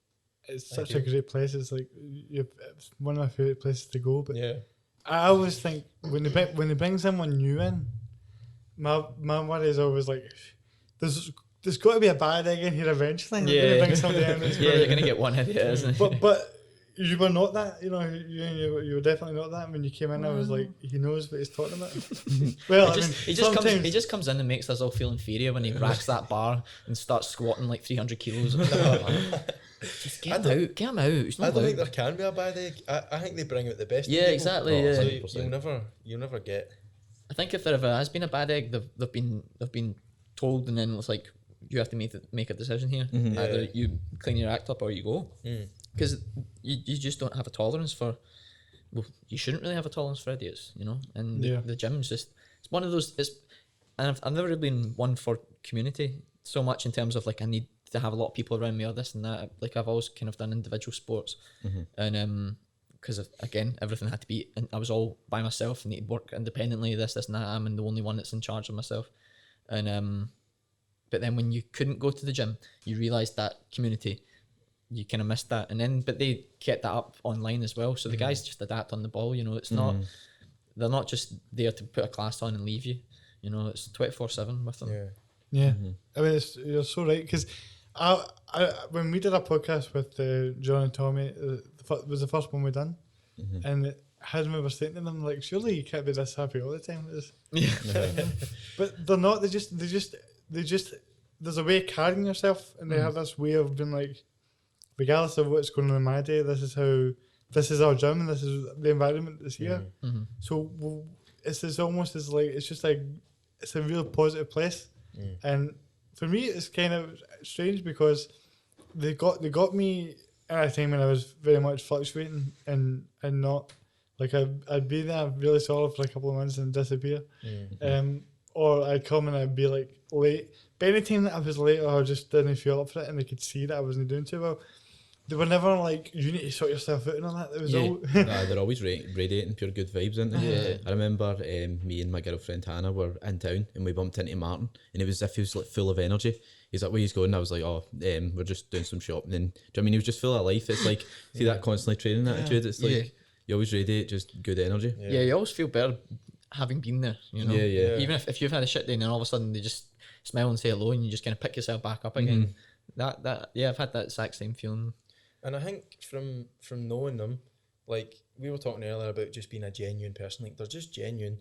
it's such a great place. It's like it's one of my favourite places to go. But
yeah.
I always think when they bring someone new in, my worry is always like, there's got to be a bad egg in here eventually.
Yeah.
They're gonna bring somebody in that's
Yeah, you're gonna get one idiot, isn't it?
But you were not that, you know. You were definitely not that. When you came in, I was like, he knows what he's talking about. Well,
he just comes in and makes us all feel inferior when he racks that bar and starts squatting like 300 kilos. Just get him out. He's not
I don't think
allowed.
there can be a bad egg. I think they bring out the best. in
Yeah,
people.
exactly.
Oh,
Yeah.
So you'll never get.
I think if there ever has been a bad egg, they've been told, and then it's like, you have to make a decision here. Either you clean your act up or you go, because you just don't have a tolerance for. Well, you shouldn't really have a tolerance for idiots, you know. And the gym's just, it's one of those. And I've never really been one for community so much in terms of like, I need to have a lot of people around me or this and that. Like, I've always kind of done individual sports, and because again, everything had to be, and I was all by myself and need to work independently. This and that. I'm the only one that's in charge of myself, and but then when you couldn't go to the gym, you realised that community, you kind of missed that. And then, but they kept that up online as well. So the guys just adapt on the ball, you know, it's not, they're not just there to put a class on and leave you, you know, it's 24/7 with them.
Yeah. I mean, you're so right, because I when we did a podcast with John and Tommy, it was the first one we done, and I had remember saying to them, like, surely you can't be this happy all the time. But they're not. They just there's a way of carrying yourself, and they have this way of being like, regardless of what's going on in my day, this is our gym, and this is the environment that's here. So it's almost as like, it's just like, it's a real positive place. And for me, it's kind of strange, because they got me at a time when I was very much fluctuating and not, like, I'd be there really solid for a couple of months and disappear. Or I'd come and I'd be like late. But any time that I was late, or I just didn't feel up for it, and they could see that I wasn't doing too well, they were never like, you need to sort yourself out and all that. It was all
Nah, they're always radiating pure good vibes, aren't they? I remember me and my girlfriend Hannah were in town, and we bumped into Martin, and it was as if he was like full of energy. He's like, where he's going? I was like, oh, we're just doing some shopping. And do you know what I mean? He was just full of life. It's like, see that constantly training attitude. It's like, you always radiate just good energy.
Yeah, you always feel better having been there, you know. Even if you've had a shit day and then all of a sudden they just smile and say hello, and you just kind of pick yourself back up again. I've had that exact same feeling.
And I think from knowing them, like we were talking earlier about just being a genuine person, like they're just genuine,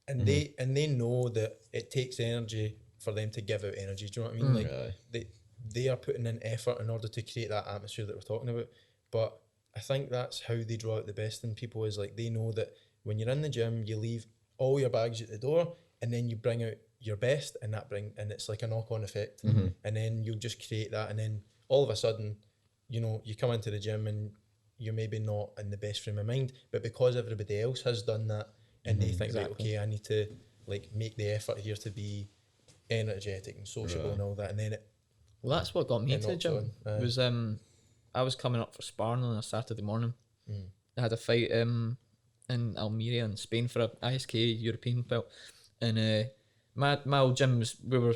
and they know that it takes energy for them to give out energy. Do you know what I mean? Like they are putting in effort in order to create that atmosphere that we're talking about. But I think that's how they draw out the best in people, is like they know that when you're in the gym, you leave all your bags at the door and then you bring out your best, and it's like a knock-on effect. And then you'll just create that, and then all of a sudden, you know, you come into the gym and you're maybe not in the best frame of mind, but because everybody else has done that and they think, right, okay, I need to like make the effort here to be energetic and sociable and all that, and then
well, that's what got me to the
knocks
gym.
on.
Was I was coming up for sparring on a Saturday morning. I had a fight in Almeria in Spain for a ISK European belt, and my old gym was, we were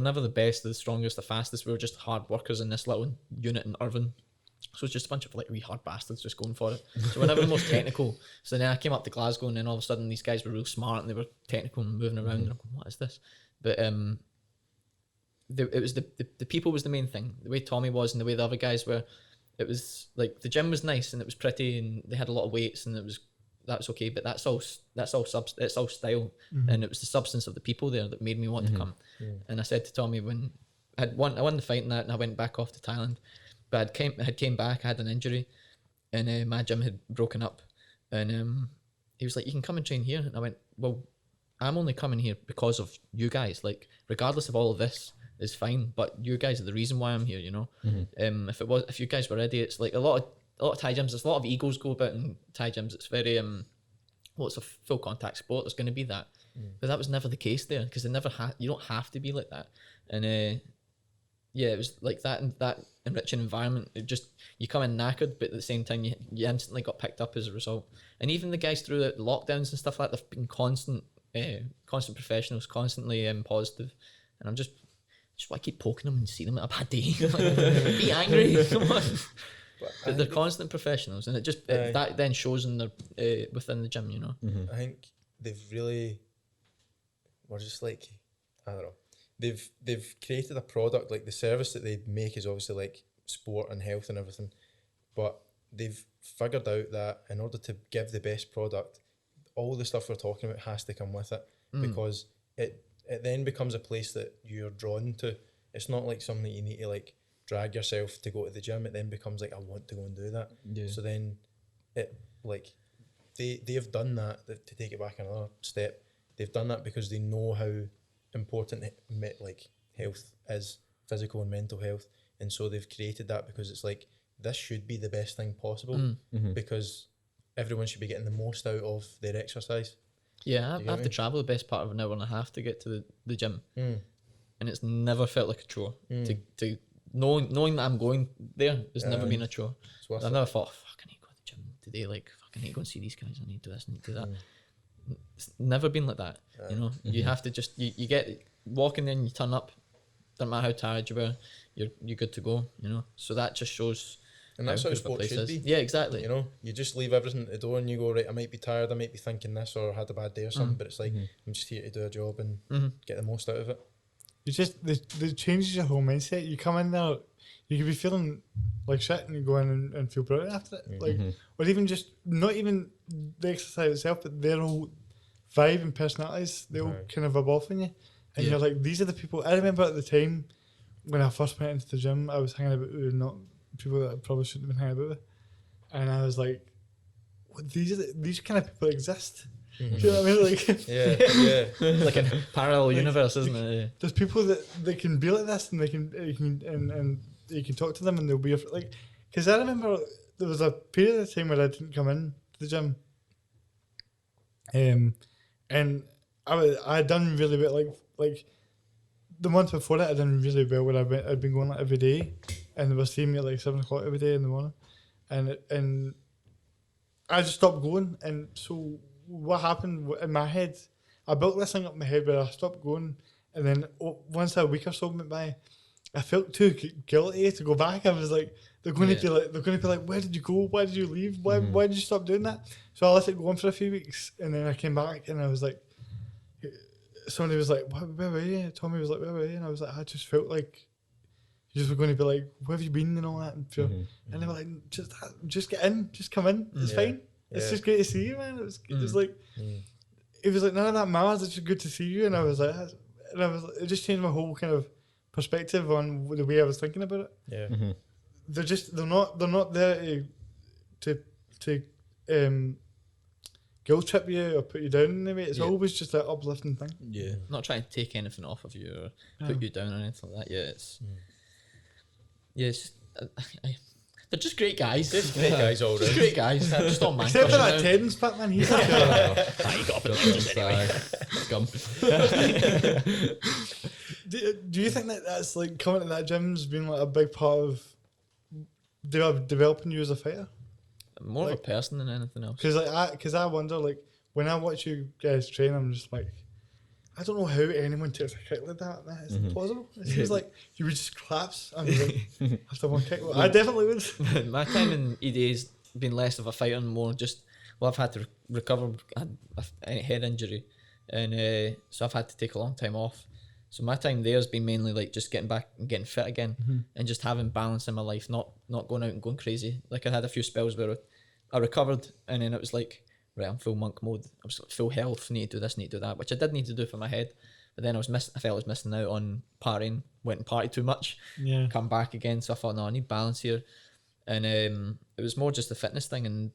never the best, the strongest, the fastest. We were just hard workers in this little unit in Irvine. So it's just a bunch of like wee hard bastards just going for it. So we're never the most technical. So then I came up to Glasgow, and then all of a sudden these guys were real smart and they were technical and moving around. And I'm going, what is this? But it was the people was the main thing. The way Tommy was and the way the other guys were. It was like the gym was nice and it was pretty and they had a lot of weights and that was okay. But it's all style, and it was the substance of the people there that made me want to come. And I said to Tommy when I won the fight and that, and I went back off to Thailand. But I came back, I had an injury, and my gym had broken up, and he was like, "You can come and train here." And I went, "Well, I'm only coming here because of you guys. Like, regardless of all of this, is fine. But you guys are the reason why I'm here. You know. If you guys were idiots, like a lot of Thai gyms, there's a lot of egos go about in Thai gyms. It's very it's a full contact sport. There's going to be that, but that was never the case there because you don't have to be like that, and yeah, it was like that, and that enriching environment. It just, you come in knackered, but at the same time you instantly got picked up as a result. And even the guys through the lockdowns and stuff like that, they've been constant professionals, constantly positive. And I'm just want to keep poking them and see them at a bad day. Like, be angry, come on. But they're constant professionals, and that then shows in the within the gym, you know.
I think we're just like, I don't know. They've created a product, like the service that they make is obviously like sport and health and everything, but they've figured out that in order to give the best product, all the stuff we're talking about has to come with it, because it then becomes a place that you're drawn to. It's not like something that you need to like drag yourself to go to the gym. It then becomes like, I want to go and do that. Yeah. So then it like they've done that, to take it back another step. They've done that because they know how important like health is, physical and mental health, and so they've created that because it's like, this should be the best thing possible, because everyone should be getting the most out of their exercise.
Yeah, I have to travel the best part of an hour and a half to get to the gym, and it's never felt like a chore. To knowing that I'm going there has never been a chore. I've never thought, fuck, I need to go to the gym today, like fuck, I need to go and see these guys, I need to do this, I need to do that. It's never been like that, you know. You have to just you get walking in, you turn up, doesn't matter how tired you were, you're good to go, you know. So that just shows,
and that's how sport should be.
Yeah, exactly.
You know, you just leave everything at the door and you go, right, I might be tired, I might be thinking this or had a bad day or something, but it's like, I'm just here to do a job and get the most out of it.
You just it changes your whole mindset. You come in there, you could be feeling like shit, and you go in and feel brilliant after it. Like, or even just not even the exercise itself, but their whole vibe and personalities, they all kind of rub off on you. And you're like, these are the people. I remember at the time when I first went into the gym, I was hanging about with not people that I probably shouldn't have been hanging about with, and I was like, these kind of people exist. Do you know what I mean? Like,
yeah.
Like a parallel universe, isn't it?
There's people that can be like this, and and you can talk to them, and they'll be like. Because I remember there was a period of time where I didn't come in to the gym, and I'd done really well. Like the month before that, I'd done really well where I'd been going like every day, and they were seeing me at like 7 o'clock every day in the morning, and I just stopped going, and so. What happened in my head, I built this thing up in my head where I stopped going, and then once a week or so went by, I felt too guilty to go back. I was like, they're going to be like, where did you go? Why did you leave? Why did you stop doing that? So I let it go on for a few weeks, and then I came back, and I was like, somebody was like, where were you? Tommy was like, where were you? And I was like, I just felt like you just were going to be like, where have you been and all that, and they were like, just get in, just come in, it's fine. It's just great to see you, man. It was like none of that matters. It's just good to see you, and I was like, it just changed my whole kind of perspective on the way I was thinking about it.
Yeah,
they're not there to guilt trip you or put you down in a way. It's
Yeah.
always just an uplifting thing.
Yeah.
Not trying to take anything off of you or put
Yeah.
you down or anything like that. Yeah, it's it's just, they're just great guys.
Just great guys all
Just
round.
great guys. Just on man
Except for
crushing
that
now.
Tedden's pit, man. He's like,
You got to put
Scum.
do you think that that's like coming to that gym's been like a big part of developing you as a fighter?
more of
Like-
a person than anything else.
Because I wonder, like, when I watch you guys train, I'm just like, I don't know how anyone takes a kick like that. Man. It's impossible. It seems like you would just collapse and like, after one kick. I definitely would.
My time in EDA's been less of a fighter and more just, well, I've had to recover a head injury, and so I've had to take a long time off. So my time there has been mainly like just getting back and getting fit again, and just having balance in my life, not going out and going crazy. Like I had a few spells where I recovered, and then it was like, right, I'm full monk mode. I was like, full health, need to do this, need to do that, which I did need to do for my head. But then I felt I was missing out on partying, went and partied too much,
Yeah.
come back again. So I thought, no, I need balance here. And it was more just a fitness thing, and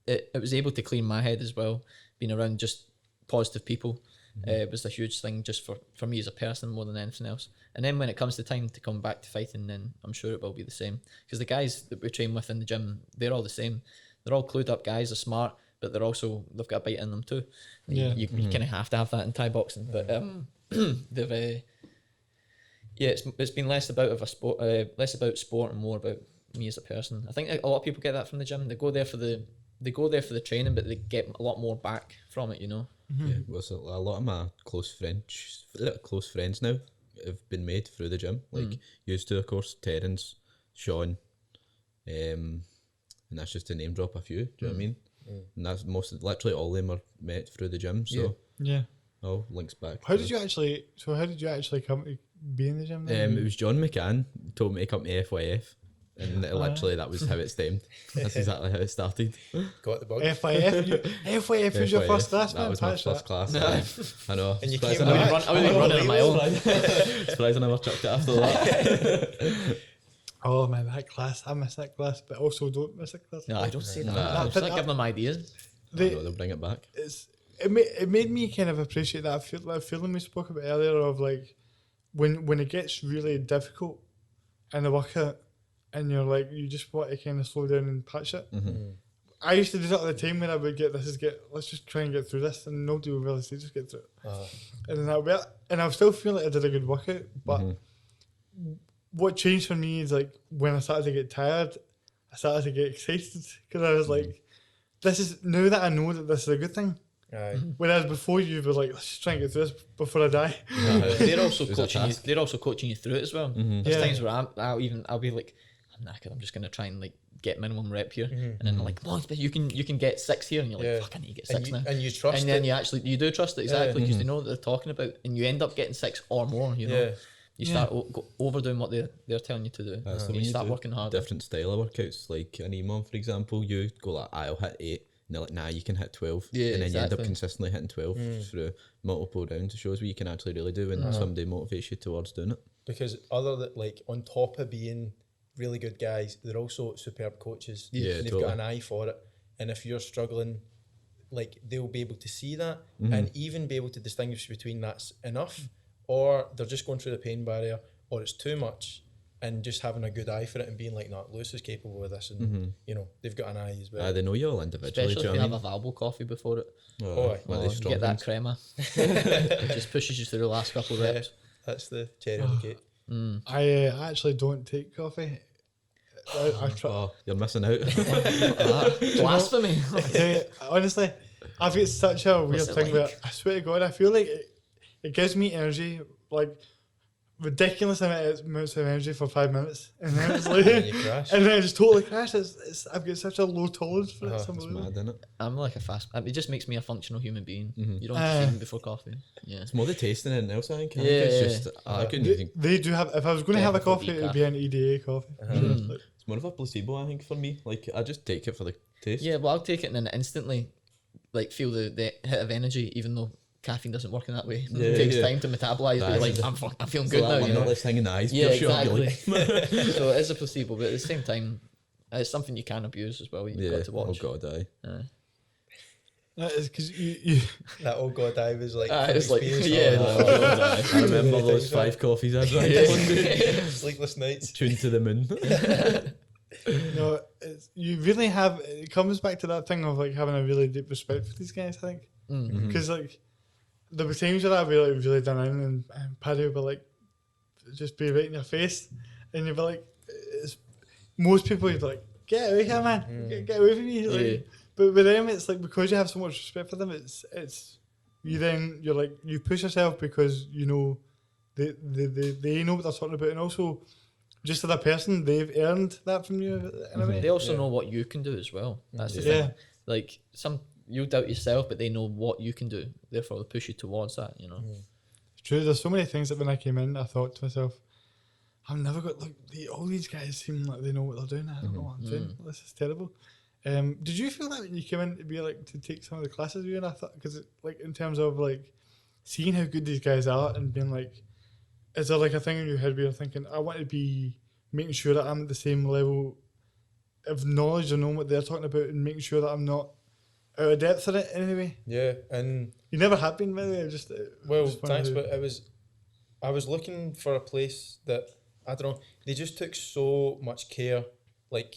it was able to clean my head as well, being around just positive people. It was a huge thing just for me as a person more than anything else. And then when it comes to time to come back to fighting, then I'm sure it will be the same. Because the guys that we train with in the gym, they're all the same. They're all clued up guys, they're smart, but they've got a bite in them too.
Yeah.
You kind of have to have that in Thai boxing. But they've it's been less about sport and more about me as a person. I think a lot of people get that from the gym. They go there for the training, but they get a lot more back from it, you know.
Yeah, well, so a lot of my close friends now have been made through the gym. Like used to, of course, Terence, Sean, and that's just to name drop a few. Do you know what I mean? And that's literally all of them are met through the gym. So
Yeah.
all links back.
How did you actually come to be in the gym then?
It was John McCann told me to come to FYF, and literally that was how it stemmed. That's exactly how it started.
Got the bug.
FYF was your first class, man.
That was my
Patch
first
that.
class. I know.
And you
Surprised
came
I
back.
never-
I was running on my own.
Surprised I never chucked it after that.
Oh man, that class. I miss that class, but also don't miss that class.
No, I don't say that.
Nah.
I'm just not giving them ideas.
They-
They'll bring it back.
it made me kind of appreciate that feeling we spoke about earlier of like when it gets really difficult in the workout and you're like you just want to kind of slow down and patch it. I used to do that all the time when I would let's just try and get through this, and nobody would really say just get through it. And then I still feel like I did a good workout, but what changed for me is like when I started to get tired, I started to get excited because I was like, this is now that I know that this is a good thing.
Aye.
Whereas before you were like, let's just try and get through this before I die.
They're also
It was a
coaching you.
task.
They're also coaching you through it as well. There's
Yeah.
times where I'll be like, I'm knackered. I'm just gonna try and like get minimum rep here, and then like, well, but you can get 6 here, and you're like,
Yeah.
fuck, I need to get
And
6
you,
now.
and you trust
And then
it.
you do trust it exactly because they know what they're talking about, and you end up getting 6 or more. You know,
Yeah.
you start overdoing what they're telling you to do.
That's
and
when
you start
do
working hard.
different style of workouts. Like an EMOM, for example, you go like, I'll hit 8. And they're like, nah, you can hit 12.
Yeah,
and then you end up
exactly.
consistently hitting 12 through multiple rounds. It shows what you can actually really do when somebody motivates you towards doing it.
Because like on top of being really good guys, they're also superb coaches.
Yeah,
and they've
totally.
got an eye for it. And if you're struggling, like they'll be able to see that and even be able to distinguish between that's enough or they're just going through the pain barrier or it's too much, and just having a good eye for it and being like, no, Lewis is capable of this, and you know they've got an eye as well.
They know you all individually.
Especially
do
if
you
you
know
have
what
a Valbo coffee before it.
I mean?
Oh,
Like
Oh,
the
you
strong
get that
ones.
crema. It just pushes you through the last couple of
Yeah,
reps.
that's the cherry on the cake.
I actually don't take coffee. I try.
Oh, you're missing out.
Blasphemy.
I tell you, honestly, I've got such a weird
What's it
thing where
like?
I swear to God, I feel like it gives me energy, like ridiculous amounts of energy for 5 minutes, and then it's like,
And you crash.
and then I just totally crash. I've got such a low tolerance for it. It's
It's
It's
unbelievable.
mad, isn't it?
I'm like a fast. It just makes me a functional human being. You don't
Ah.
feed me before coffee. Yeah.
It's more the tasting than anything else, I think.
Yeah,
It's
yeah,
just, I couldn't even.
They do have. If I was going to have a
Definitely
coffee, it would be an EDA coffee. Like,
It's more of a placebo, I think, for me. Like, I just take it for the taste.
Yeah, well, I'll take it and then instantly, like, feel the hit of energy, even though caffeine doesn't work in that way.
Yeah,
It takes
yeah.
time to metabolize. But you're like, I'm feeling
So
good
that
now.
one
You know?
less thing in the eyes.
Yeah,
pure sugar,
exactly.
like,
So it is a placebo, but at the same time, It's something you can abuse as well. You've
Yeah.
got to watch.
Oh god, aye.
No, it's because you
That oh god, I was like, from
it's like,
experience,
yeah.
oh,
Oh, god, aye. I remember
Many
those
things, right?
5 coffees I drank one day.
sleepless nights.
Tuned to the moon.
no, you really have. It comes back to that thing of like having a really deep respect for these guys. I think
Mm.
because like there were times where I'd be like really done in, and Paddy would be like, just be right in your face, and you'd be like, it's, most people would be like, get away here, man, get away from me. Like,
Yeah.
But with them, it's like because you have so much respect for them, it's you're like you push yourself because you know they know what they're talking about, and also just as a person, they've earned that from you in a way.
They also
Yeah.
know what you can do as well. That's the
Yeah.
thing. Like you doubt yourself, but they know what you can do. Therefore, they push you towards that. You know.
It's true. There's so many things that when I came in, I thought to myself, I've never got like all these guys seem like they know what they're doing. I don't know what I'm doing. This is terrible. Did you feel that when you came in to be like to take some of the classes you and I thought because like in terms of like seeing how good these guys are and being like, is there like a thing in your head where you're thinking I want to be making sure that I'm at the same level of knowledge or knowing what they're talking about and making sure that I'm not out of depth in it in any way?
Yeah, and
You never have been, by the way. I just
well,
just wanted
thanks,
to-
but I was looking for a place that I don't know. They just took so much care, like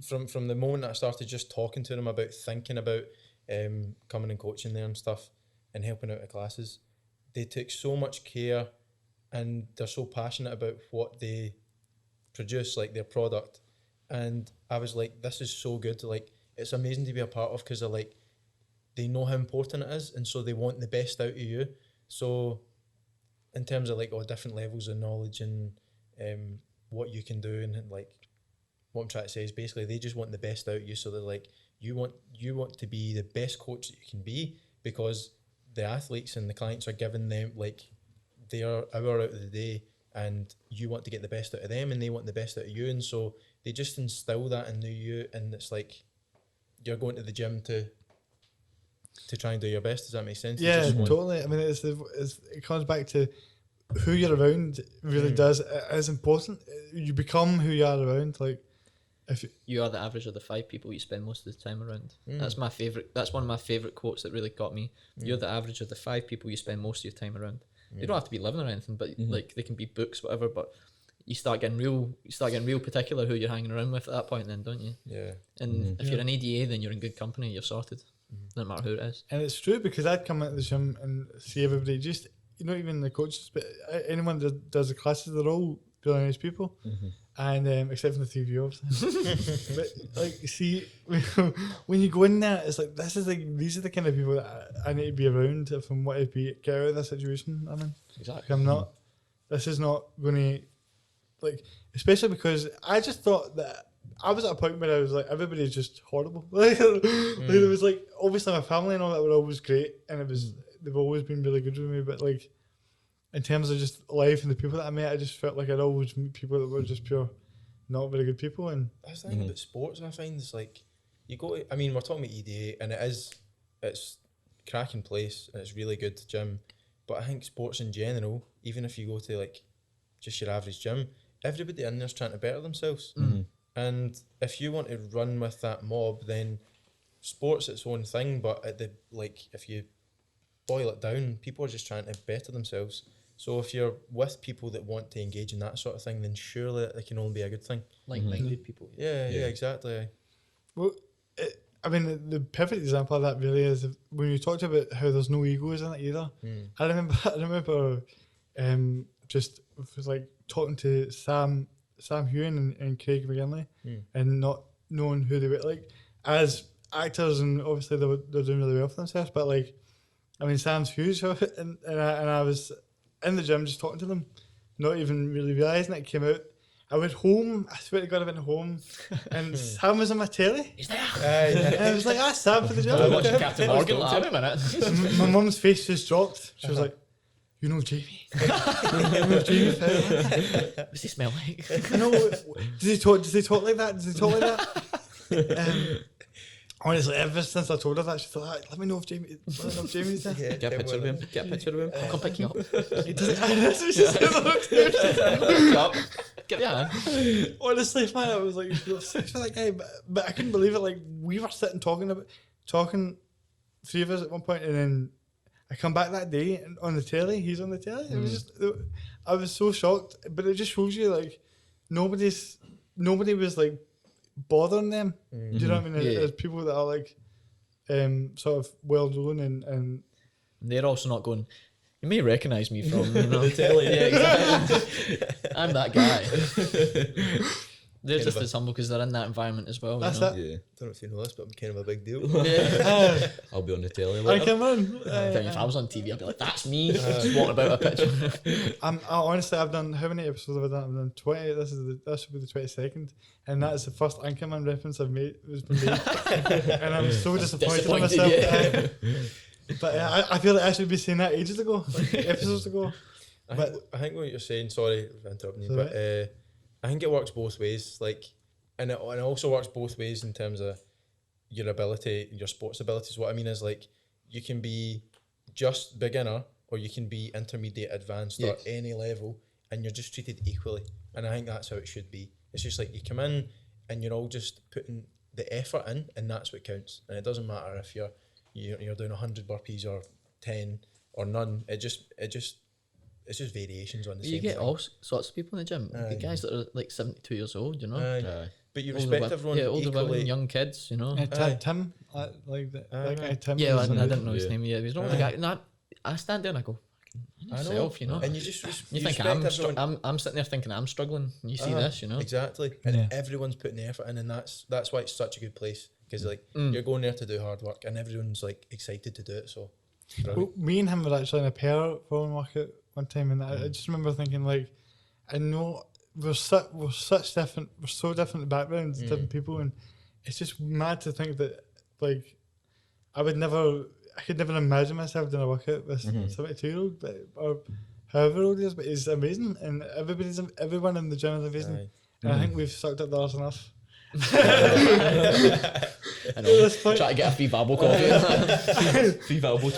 from the moment that I started just talking to them about thinking about coming and coaching there and stuff and helping out at classes. They took so much care, and they're so passionate about what they produce, like their product. And I was like, this is so good. Like, it's amazing to be a part of because they're like, they know how important it is, and so they want the best out of you. So in terms of like all different levels of knowledge and what you can do, and like what I'm trying to say is basically they just want the best out of you. So they're like, you want to be the best coach that you can be because the athletes and the clients are giving them like their hour out of the day, and you want to get the best out of them, and they want the best out of you. And so they just instill that into you, and it's like you're going to the gym to try and do your best. Does that make sense? They
Yeah,
just want-
totally. I mean, it comes back to who you're around. Really does. It is important. You become who you are around. Like, if
You are the average of the 5 people you spend most of the time around. That's my favorite. That's one of my favorite quotes that really got me. You're the average of the 5 people you spend most of your time around. You don't have to be living or anything, but like they can be books, whatever. But you start getting real particular who you're hanging around with at that point, then, don't you?
Yeah.
And if you're an EDA, then you're in good company. You're sorted. No matter who it is.
and it's true because I'd come into the gym and see everybody. Just not even the coaches, but anyone that does the classes, they're all really nice people. And except for the 3 of you, obviously. But like, see, when you go in there, it's like these are the kind of people that I need to be around if I'm want to get out of this situation I'm in.
Exactly.
I'm not. This is not going to like, especially because I just thought that I was at a point where I was like, everybody's just horrible. Like, it was like obviously my family and all that were always great, and it was they've always been really good with me. But like, in terms of just life and the people that I met, I just felt like I'd always meet people that were just pure, not very good people. And
That's the thing about sports, I find, is like you go to, I mean, we're talking about EDA, and it's cracking place and it's really good gym, but I think sports in general, even if you go to like just your average gym, everybody in there's trying to better themselves. And if you want to run with that mob, then sports its own thing, but at the like if you boil it down, people are just trying to better themselves. So if you're with people that want to engage in that sort of thing, then surely it can only be a good thing.
Like-minded people.
Yeah, exactly.
well, I mean, the perfect example of that really is when you talked about how there's no egos in it either. I remember, just like talking to Sam Euan and Craig McGinley, and not knowing who they were like as actors, and obviously they're doing really well for themselves. But like, I mean, Sam's huge, and I was in the gym just talking to them, not even really realising it came out. I went home, I swear to God I went home, and Sam was on my telly.
He's there.
And I was like, that's Sam for the
I'm
gym.
watching Captain Morgan. Like, wait a minute.
My mum's face just dropped. She was like, you know Jamie? You know Jamie Fowler?
What's he smell like?
I know. Does he talk like that? Honestly, ever since I told her that, she's like, let me know if Jamie's there.
Yeah,
Get a picture of him. Get a picture of him.
I'll come pick you up.
He doesn't. That's what she said.
Pick you up. Give you a hand.
Honestly, man, I was like, for that guy, but I couldn't believe it. Like, we were sitting talking, three of us at one point, and then I come back that day and on the telly. He's on the telly. It was just, I was so shocked. But it just shows you like nobody was like bothering them. Do you know what I mean?
Yeah.
There's people that are like, sort of well known and
They're also not going, you may recognise me from, you know.
The telly.
Yeah, exactly. I'm that guy. They're
Kind
just
of
as humble because they're in that environment as well.
that's
you know?
it.
Yeah.
don't know if you know this, but I'm kind of a big deal.
Yeah.
I'll be on the telly
I
later.
come on.
If I was on TV, I'd be like, that's me. Just walking about a picture.
Honestly, I've done how many episodes have I done? I've done 20. This should be the 22nd, and that is the first Anchorman reference I've made. Has been made, and I'm so disappointed in myself.
Disappointed,
But I feel like I should be saying that ages ago, like episodes ago.
I think what you're saying, sorry for interrupting you,
It's
but I think it works both ways. Like, and it also works both ways in terms of your ability, your sports abilities. What I mean is, like, you can be just beginner or you can be intermediate, advanced, or any level, and you're just treated equally. And I think that's how it should be. It's just like you come in and you're all just putting the effort in, and that's what counts. And it doesn't matter if you're doing 100 burpees or 10 or none. It's just variations on the
You
same
get
thing.
all sorts of people in the gym.
Aye.
The guys that are like 72 years old, you know.
Aye. But you
Older
respect
wo-
everyone
older
equally.
women, young kids, you know.
Tim, like that guy Tim.
Yeah, I
is
didn't know his
Yeah.
name yet. He's not the guy. No, I stand there and I go,
I know,
yourself, you know.
And you just
You think
respect
I'm,
everyone.
I'm sitting there thinking I'm struggling, and you see this, you know.
Exactly, and
Yeah.
everyone's putting the effort in, and that's why it's such a good place, because like you're going there to do hard work, and everyone's like excited to do it. So,
Well, me and him were actually in a pair for one workout one time, and I just remember thinking like, I know we're so different backgrounds, different people, and it's just mad to think that like I could never imagine myself doing a workout with 72-year-old, or however old he is, but it's amazing, and everyone in the gym is amazing,
Aye.
and I think we've sucked up the arse enough.
I know. Try to get a free Valbo coffee.
Free Valbo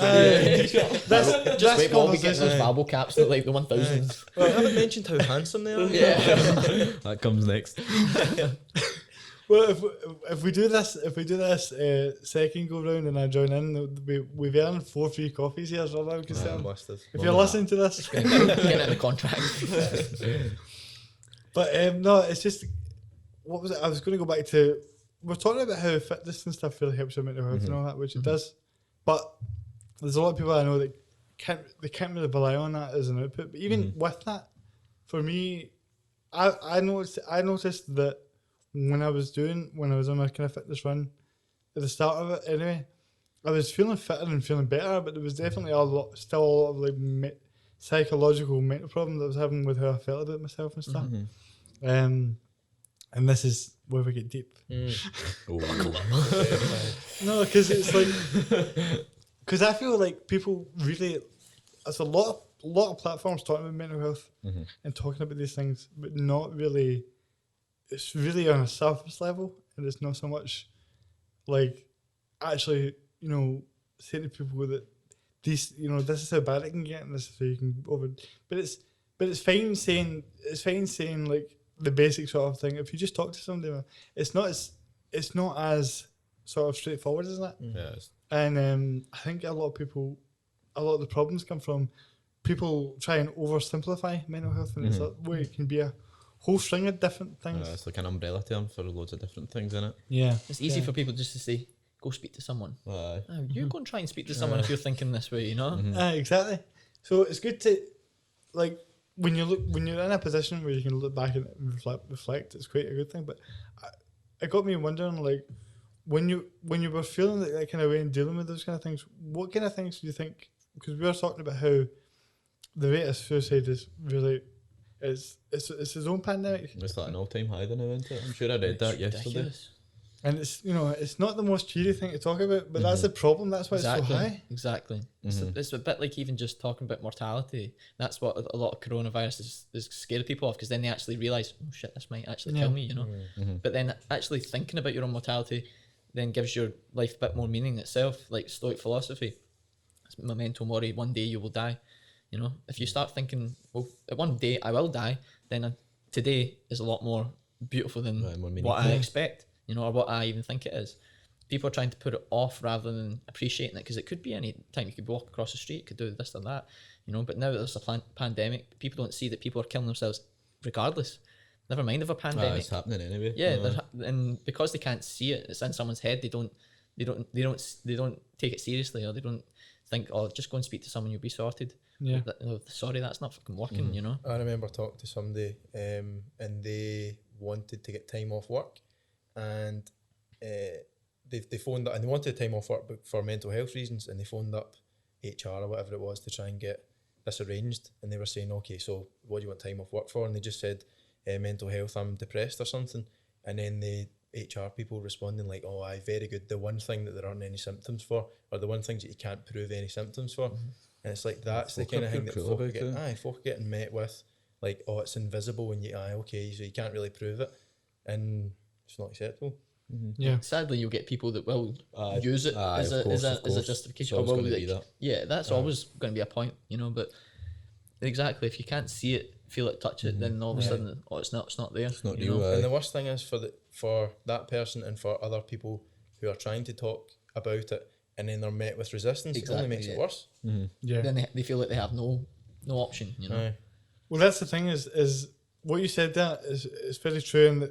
Just wait, we'll be getting those Valbo caps at like the 1000s.
well, I haven't mentioned how handsome they are.
Yeah.
That comes next.
Well, if we do this second go round and I join in, we've earned 4 free coffees here as well. I can say.
Must have.
If you're listening to this,
Get it in the contract.
but no, it's just what was it? I was going to go back to we're talking about how fitness and stuff really helps your mental health and all that, which it does. But there's a lot of people I know that can't really rely on that as an output. But even with that, for me, I noticed that when I was on my kind of fitness run at the start of it anyway, I was feeling fitter and feeling better, but there was definitely still a lot of like psychological mental problems I was having with how I felt about myself and stuff. And this is where we get deep. No, because it's like because I feel like people really, there's a lot of platforms talking about mental health and talking about these things, but not really. It's really on a surface level, and it's not so much like actually, saying to people that these, this is how bad it can get, and this is how you can over. But it's fine saying like the basic sort of thing. If you just talk to somebody, it's not as sort of straightforward as that.
Yes.
And I think a lot of the problems come from people try and oversimplify mental health, and it's like, where it can be a whole string of different things.
It's like an umbrella term for loads of different things in it.
Yeah,
It's easy for people just to say, go speak to someone.
Aye.
Oh, you go and try and speak to someone if you're thinking this way, you know?
exactly. So it's good to like when you're in a position where you can look back and reflect. It's quite a good thing. But it got me wondering, like, when you were feeling that kind of way and dealing with those kind of things, what kind of things do you think? Because we were talking about how the rate of suicide is really. It's his own pandemic,
It's like an all-time high now, isn't it? I'm sure I read that yesterday.
Ridiculous.
and it's not the most cheery thing to talk about, but that's the problem. That's why it's so high.
Exactly. It's a bit like even just talking about mortality. That's what a lot of coronavirus is scared people of, because then they actually realise, oh shit, this might actually kill me, you know. But then actually thinking about your own mortality, then gives your life a bit more meaning itself, like Stoic philosophy. It's memento mori, one day you will die. You know, if you start thinking, well, one day I will die, then today is a lot more beautiful than
More meaningful.
what I expect, you know, or what I even think it is. People are trying to put it off rather than appreciating it, because it could be any time. You could walk across the street, could do this or that, you know. But now that there's a pandemic, people don't see that people are killing themselves regardless. Never mind of a pandemic.
It's happening anyway.
Yeah, and because they can't see it, it's in someone's head. They don't take it seriously, or they don't think, oh, just go and speak to someone, you'll be sorted.
Yeah.
Sorry, that's not fucking working. You know.
I remember talking to somebody, and they wanted to get time off work, and they phoned up, and they wanted time off work for mental health reasons, and they phoned up HR or whatever it was to try and get this arranged, and they were saying, okay, so what do you want time off work for? And they just said, mental health, I'm depressed or something. And then the HR people responding like, oh, aye, very good, the one thing that there aren't any symptoms for, or the one thing that you can't prove any symptoms for. And it's like, that's the kind of thing that folk are getting met with, like, oh, it's invisible, and okay, so you can't really prove it, and it's not acceptable.
Yeah.
Sadly, you'll get people that will use it as a justification.
It's
Or will
always gonna
like,
be that.
yeah, that's always going to be a point, you know. But exactly, if you can't see it, feel it, touch it, then all of a sudden, oh, it's not there. It's
not
you
real.
know?
And the worst thing is for that person and for other people who are trying to talk about it, and then they're met with resistance. It only makes it worse.
Yeah.
Then they feel like they have no option, you know.
Well, that's the thing is what you said there is very true, and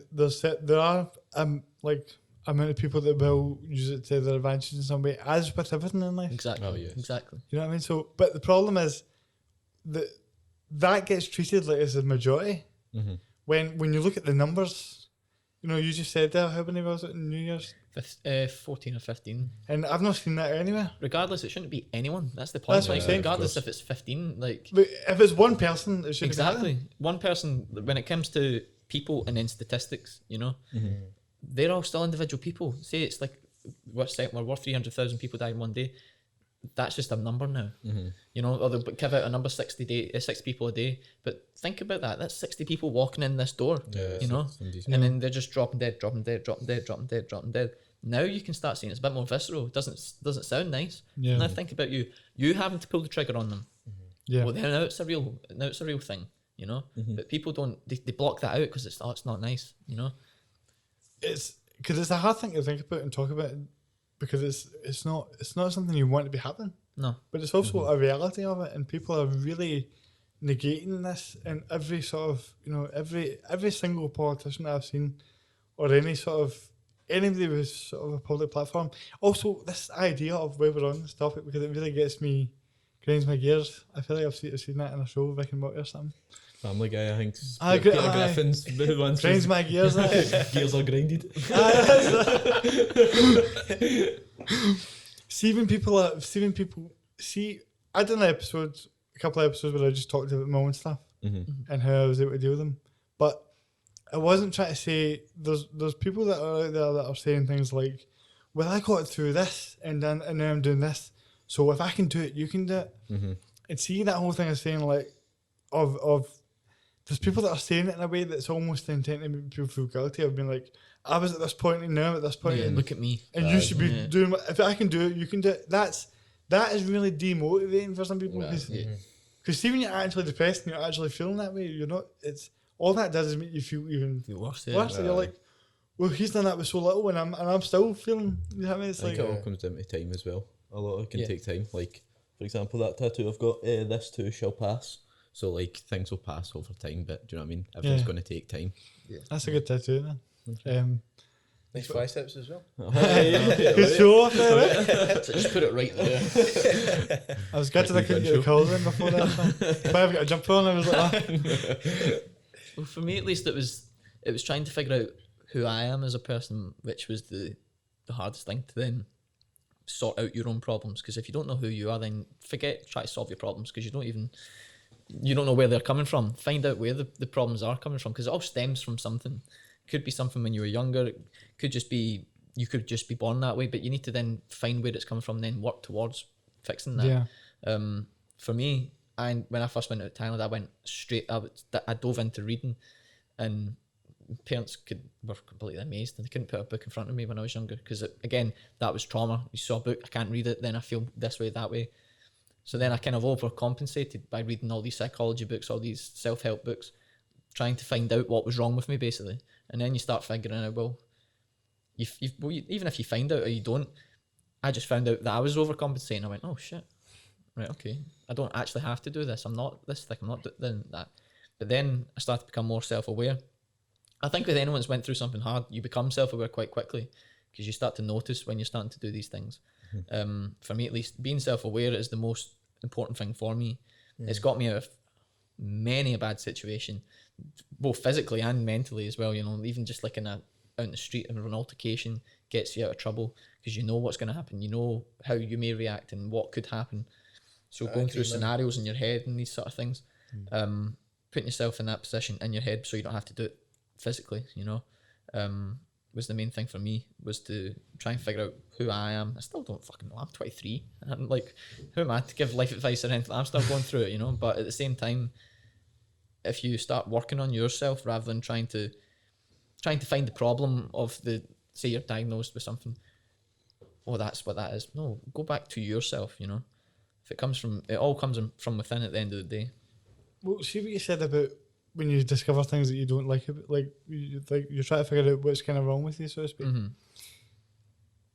there are like amount of people that will use it to their advantage in some way, as with everything in life.
Exactly.
Oh, yes.
Exactly.
You know what I mean? So, but the problem is that gets treated like as a majority. When you look at the numbers, you know, you just said that, how many was it in New Year's?
14 or 15.
And I've not seen that anywhere.
Regardless, it shouldn't be anyone. That's the point.
That's what I'm saying.
Regardless if it's 15, like
But if it's one person, it should
exactly one person. When it comes to people and then statistics, you know, they're all still individual people. Say it's like we're 300,000 people die in one day. That's just a number now, you know. Or they'll give out a number 60 people a day. But think about that. That's 60 people walking in this door, you know, and then they're just dropping dead. Now you can start seeing it's a bit more visceral. It doesn't sound nice.
Yeah.
Now think about you having to pull the trigger on them.
Yeah.
Well, then now it's a real thing, you know. But people don't. They block that out because it's not nice, you know.
It's because it's a hard thing to think about and talk about, because it's not something you want to be happening.
No.
But it's also a reality of it, and people are really negating this in every sort of, you know, every single politician that I've seen, or anybody with sort of a public platform. Also, this idea of where we're on this topic, because it really grinds my gears. I feel like I've seen that in a show, Rick and Morty or something.
Family Guy, I think.
Peter
Griffin's once
grinds my gears.
gears are grinded.
See, I done a couple of episodes where I just talked about my own stuff and how I was able to deal with them. But I wasn't trying to say there's people that are out there that are saying things like, well, I got through this and now I'm doing this, so if I can do it, you can do it. And see, that whole thing is saying like of there's people that are saying it in a way that's almost intended to make people feel guilty of being like, I was at this point and now I'm at this point, and
look at me.
And you should be doing. If I can do it, you can do it. That is really demotivating for some people, because see, when you're actually depressed and you're actually feeling that way, you're not. It's all that does is make you feel even
worse.
worse. And you're like, well, he's done that with so little, and I'm still feeling. You know what I mean? It's
I think
like
it all comes down to time as well. A lot of it can take time. Like, for example, that tattoo I've got, this too shall pass. So like things will pass over time, but do you know what I mean? Everything's going to take time.
That's a good tattoo, man.
Nice biceps as well.
Good show off there.
So just put it right there.
I was gutted I couldn't get the colours in before that. If I ever got a jump on, I was like,
Well, for me at least, it was trying to figure out who I am as a person, which was the hardest thing to then sort out your own problems. Because if you don't know who you are, then try to solve your problems, because you don't know where they're coming from. Find out where the problems are coming from, because it all stems from something. Could be something when you were younger. It could just be you could just be born that way, but you need to then find where it's coming from, and then work towards fixing that.
yeah.
For me, when I first went out to Thailand, I went straight. I dove into reading, and parents were completely amazed, and they couldn't put a book in front of me when I was younger, because again, that was trauma. You saw a book, I can't read it, then I feel this way, that way. So then I kind of overcompensated by reading all these psychology books, all these self-help books, trying to find out what was wrong with me, basically. And then you start figuring out, well, even if you find out or you don't, I just found out that I was overcompensating. I went, oh shit, right, okay, I don't actually have to do this. I'm not this thick, I'm not doing that. But then I started to become more self-aware. I think with anyone that's went through something hard, you become self-aware quite quickly, because you start to notice when you're starting to do these things. For me at least, being self-aware is the most important thing for me. It's got me out of many a bad situation, both physically and mentally as well, you know. Even just like out in the street, and an altercation gets you out of trouble, because you know what's going to happen, you know how you may react and what could happen. So going through scenarios in your head and these sort of things, putting yourself in that position in your head so you don't have to do it physically, you know, was the main thing for me, was to try and figure out who I am. I still don't fucking know. I'm 23. And I'm like, who am I to give life advice or anything? I'm still going through it, you know. But at the same time, if you start working on yourself rather than trying to find the problem of say you're diagnosed with something, oh, that's what that is. No, go back to yourself, you know. If it all comes from within at the end of the day.
Well, see what you said about when you discover things that you don't like, you're trying to figure out what's kind of wrong with you, so to speak.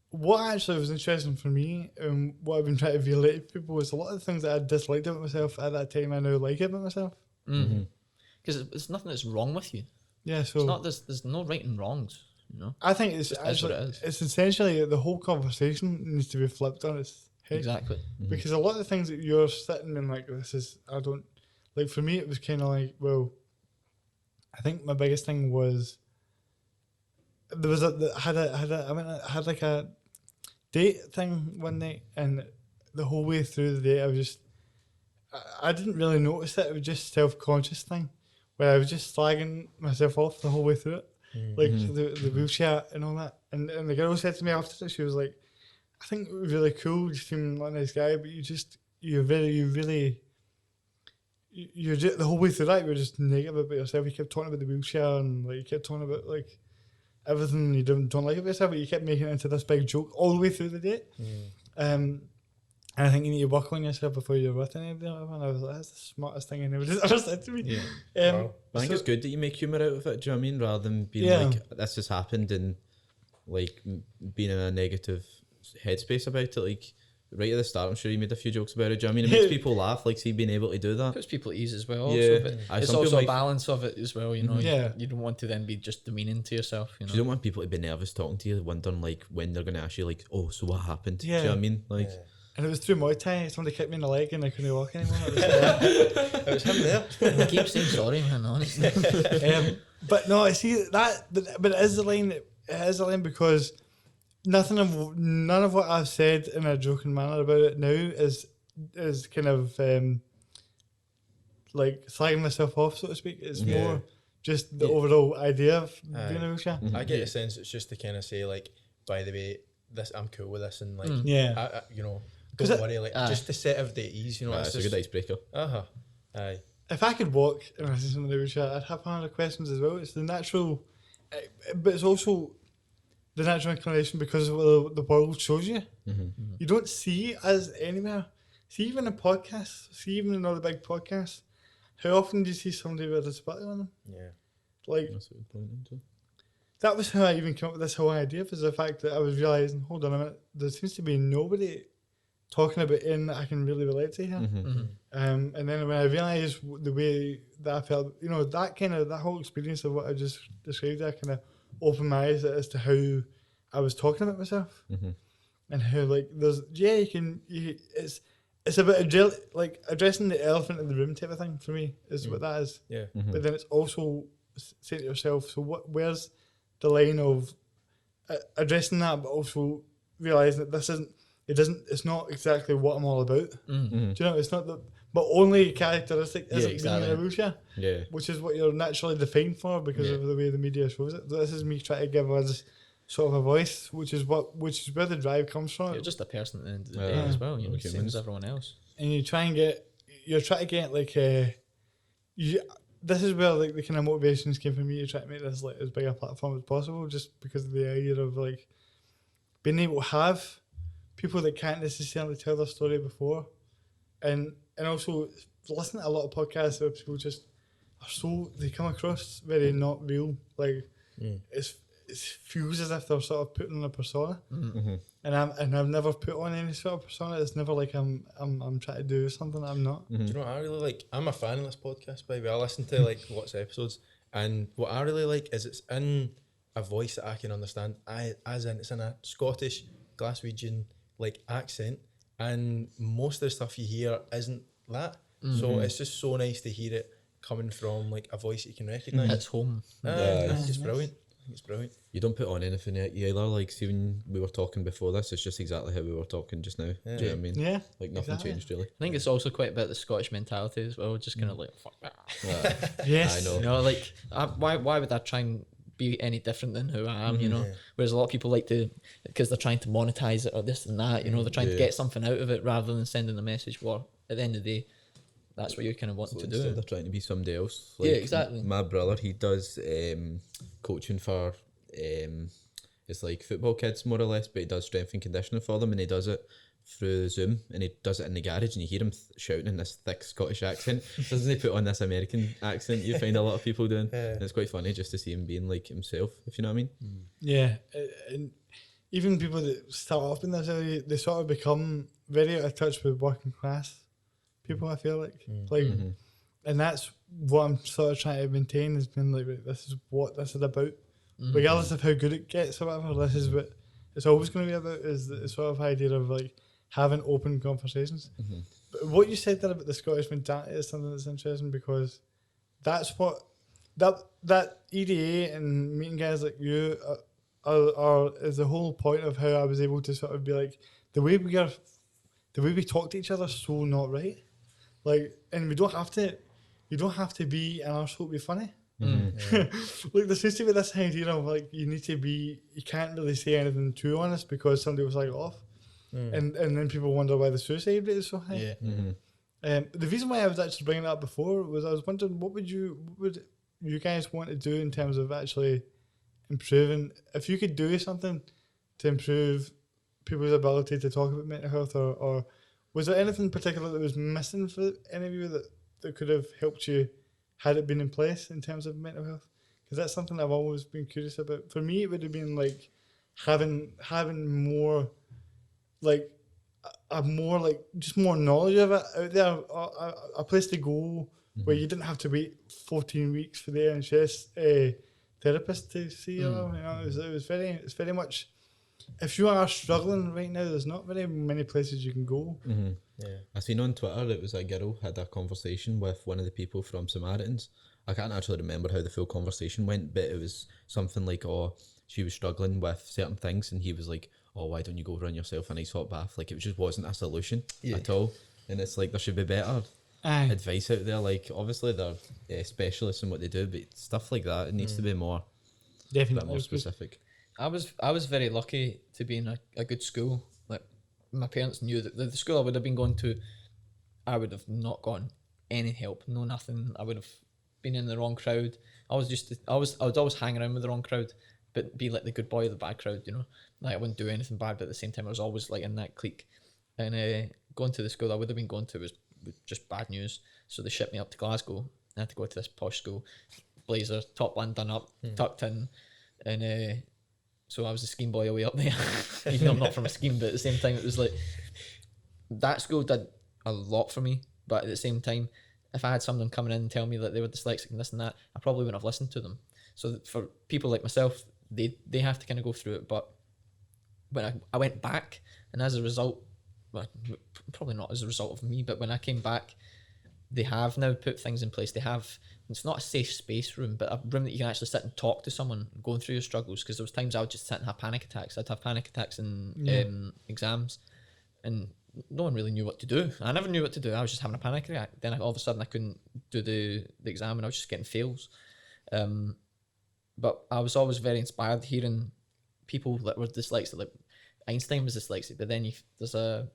What actually was interesting for me, and what I've been trying to relate to people, is a lot of the things that I disliked about myself at that time, I now like about myself.
Because there's nothing that's wrong with you.
Yeah, so
it's not. There's no right and wrongs, you know.
I think it's
just
actually,
what it is.
it's essentially the whole conversation needs to be flipped on its head.
Exactly.
Because a lot of the things that you're sitting in, like, this is, I don't, like, for me it was kind of like, well, I think my biggest thing was there was I had like a date thing one night, and the whole way through the day I didn't really notice it. It was just self-conscious thing where I was just slagging myself off the whole way through it, like the wheelchair and all that. And the girl said to me after it, she was like, I think it was really cool, you seem like a nice guy, but you're just, the whole way through that, you were just negative about yourself. You kept talking about the wheelchair, and like you kept talking about like everything you don't like about yourself, but you kept making it into this big joke all the way through the day. And I think you need to work on yourself before you're with anybody. And I was like, that's the smartest thing anybody's ever said to me.
I think it's good that you make humour out of it, do you know what I mean? Rather than being like, this has happened, and like being in a negative headspace about it. Like, right at the start, I'm sure you made a few jokes about it. Do you know what I mean? It makes people laugh, like, see, being able to do that.
Puts people at ease as well.
Yeah.
Also, but it's also a balance of it as well, you know. You don't want to then be just demeaning to yourself, you know.
You don't want people to be nervous talking to you, wondering, like, when they're going to ask you, like, oh, so what happened? Do you know what I mean? Like,
and it was through Muay Thai. Somebody kicked me in the leg and I couldn't walk anymore.
It was him there.
I keep saying sorry, man, honestly.
But no, I see that, but it is a line. It is a line because none of what I've said in a joking manner about it now is kind of like slagging myself off, so to speak. It's more just the overall idea of being a wheelchair.
I get a sense it's just to kind of say, like, by the way, this, I'm cool with this, and like, I, you know, don't worry, like, just to set everythody at ease, you know.
it's a good icebreaker.
Aye.
If I could walk and I see someone in a wheelchair, I'd have 100 questions as well. It's the natural, but it's also the natural inclination because of what the world shows you. You don't see us anywhere. See, even in podcasts, see, even in all the big podcasts, how often do you see somebody with a disability on them? Yeah. Like, that's a good point, that was how I even came up with this whole idea, was the fact that I was realising, hold on a minute, there seems to be nobody talking about anything that I can really relate to here. And then when I realised the way that I felt, you know, that whole experience of what I just described, I kind of opened my eyes as to how I was talking about myself. And how, like, there's, it's about addressing the elephant in the room type of thing for me, is what that is. But then it's also saying to yourself, so where's the line of addressing that, but also realising that it's not exactly what I'm all about. Do you know, it's not but only characteristic isn't being in a wheelchair, which is what you're naturally defined for because of the way the media shows it. This is me trying to give us sort of a voice, which is where the drive comes from.
You're just a person at the end of the day as well, you know, same as everyone else.
And you're trying to get like this is where like the kind of motivations came for me to try to make this like as big a platform as possible, just because of the idea of like being able to have people that can't necessarily tell their story before, and also listening to a lot of podcasts where people just are so, they come across very not real, like it feels as if they're sort of putting on a persona, and I've never put on any sort of persona. It's never like I'm trying to do something that I'm not.
Do you know what I really like? I'm a fan of this podcast, by the way. I listen to like lots of episodes, and what I really like is it's in a voice that I can understand. It's in a Scottish, Glaswegian like accent, and most of the stuff you hear isn't that. So it's just so nice to hear it coming from like a voice you can recognise.
It's home.
It's just brilliant. I think it's brilliant.
You don't put on anything yet either. Like, see, when we were talking before this, it's just exactly how we were talking just now. Do you know what I mean?
Yeah,
Like, nothing
exactly.
changed, really.
I think it's also quite a bit of the Scottish mentality as well. Just kind of like, fuck that.
Yes,
I know.
You know, like, why would I try and be any different than who I am, you know? Whereas a lot of people like to, because they're trying to monetize it or this and that, you know, they're trying to get something out of it rather than sending a message. Well, at the end of the day, that's what you're kind of wanting
So
to
instead
do.
of trying to be somebody else.
Yeah, exactly.
My brother, he does coaching for, it's like football kids more or less, but he does strength and conditioning for them, and he does it through Zoom, and he does it in the garage, and you hear him shouting in this thick Scottish accent. Doesn't he put on this American accent you find a lot of people doing? And it's quite funny just to see him being like himself, if you know what I mean.
yeah, and even people that start off in this area, they sort of become very out of touch with working class people. I feel like, and that's what I'm sort of trying to maintain. Has been like, right, this is what this is about, regardless of how good it gets or whatever. This is what it's always going to be about. Is the sort of idea of like having open conversations. But what you said there about the Scottish mentality is something that's interesting, because that's what that EDA and meeting guys like you are is the whole point of how I was able to sort of be like, the way we talk to each other is so not right. Like, and you don't have to be an arsehole to be funny. Like, there seems to be this idea of like, you can't really say anything too honest because somebody will slag it off. And then people wonder why the suicide rate is so high. The reason why I was actually bringing that up before was I was wondering what would you guys want to do in terms of actually improving, if you could do something to improve people's ability to talk about mental health, or was there anything particular that was missing for any of you that could have helped you had it been in place in terms of mental health? Because that's something I've always been curious about. For me, it would have been like having more like just more knowledge of it out there, a place to go where you didn't have to wait 14 weeks for the NHS therapist to see you. You know, it's very much, if you are struggling right now, there's not very many places you can go.
I seen on Twitter it was a girl had a conversation with one of the people from Samaritans. I can't actually remember how the full conversation went, but it was something like, oh, she was struggling with certain things, and he was like, oh, why don't you go run yourself a nice hot bath? Like, it just wasn't a solution at all. And it's like, there should be better advice out there. Like, obviously they're specialists in what they do, but stuff like that, it needs to be more,
Definitely
more specific.
I was very lucky to be in a good school. Like, my parents knew that the school I would have been going to, I would have not gotten any help, no nothing. I would have been in the wrong crowd. I would always hang around with the wrong crowd, but be like the good boy of the bad crowd, you know. Like, I wouldn't do anything bad, but at the same time I was always like in that clique. And going to the school I would have been going to was just bad news. So they shipped me up to Glasgow. I had to go to this posh school, blazer, top one done up, tucked in, and so I was a scheme boy away up there. Even though I'm not from a scheme, but at the same time it was like, that school did a lot for me. But at the same time, if I had someone coming in and tell me that they were dyslexic and this and that, I probably wouldn't have listened to them. So for people like myself, they have to kind of go through it. But when I went back, and as a result, well, probably not as a result of me, but when I came back, they have now put things in place. They have, it's not a safe space room, but a room that you can actually sit and talk to someone going through your struggles. Because there was times I would just sit and have panic attacks. I'd have panic attacks in exams, and no one really knew what to do. I never knew what to do. I was just having a panic attack. Then all of a sudden I couldn't do the exam, and I was just getting fails. But I was always very inspired hearing people that were dyslexic. Like, Einstein was dyslexic, but then there's a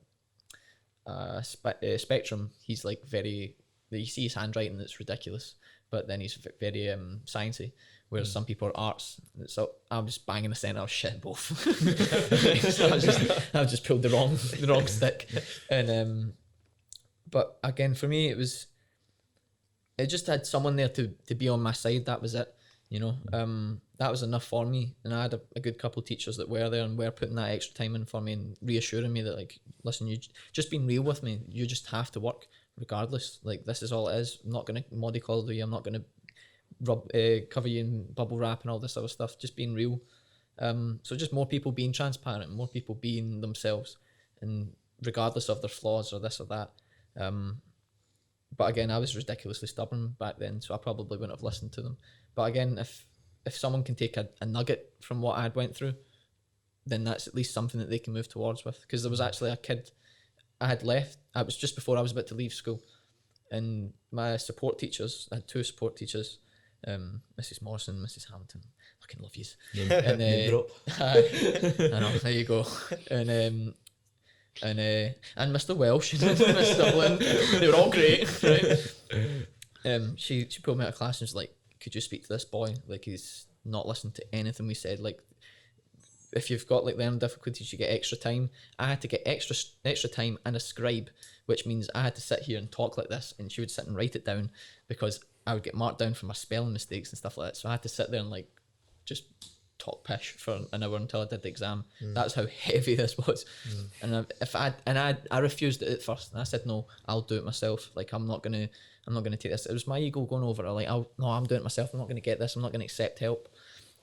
spectrum. He's like very you see his handwriting, it's ridiculous, but then he's very sciencey. Whereas some people are arts. So I was banging the centre, I was shit both. So I just pulled the wrong stick. And but again, for me, it just had someone there to be on my side. That was it, you know. That was enough for me. And I had a good couple of teachers that were there and were putting that extra time in for me and reassuring me that, like, listen, you just being real with me. You just have to work regardless. Like, this is all it is. I'm not going to mollycoddle you. I'm not going to cover you in bubble wrap and all this other stuff. Just being real. So just more people being transparent, more people being themselves, and regardless of their flaws or this or that. But again, I was ridiculously stubborn back then, so I probably wouldn't have listened to them. But again, if someone can take a nugget from what I'd went through, then that's at least something that they can move towards with. Because there was actually a kid I had left. It was just before I was about to leave school, and my support teachers, I had 2 support teachers, Mrs. Morrison, Mrs. Hamilton, fucking love yous. And I know, there you go. And Mr. Welsh and Mr. Lynn, they were all great, right? She pulled me out of class and was like, could you speak to this boy? Like, he's not listening to anything we said. Like, if you've got like learning difficulties, you get extra time. I had to get extra time and a scribe, which means I had to sit here and talk like this, and she would sit and write it down because I would get marked down for my spelling mistakes and stuff like that. So I had to sit there and like just talk pish for an hour until I did the exam. That's how heavy this was. And I refused it at first, and I said, no, I'll do it myself. Like, I'm not gonna take this. It was my ego going over. I'm doing it myself. I'm not gonna get this. I'm not gonna accept help.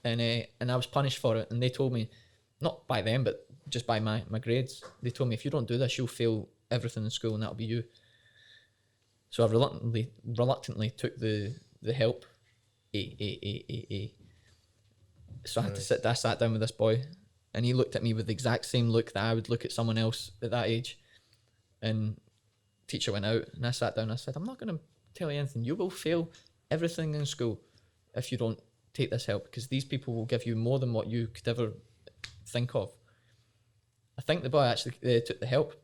And I was punished for it. And they told me, not by them, but just by my grades, they told me, if you don't do this, you'll fail everything in school, and that'll be you. So I reluctantly took the help. So I had to sit. I sat down with this boy, and he looked at me with the exact same look that I would look at someone else at that age. And teacher went out, and I sat down. And I said, I'm not going to tell you anything. You will fail everything in school if you don't take this help, because these people will give you more than what you could ever think of. I think the boy actually took the help.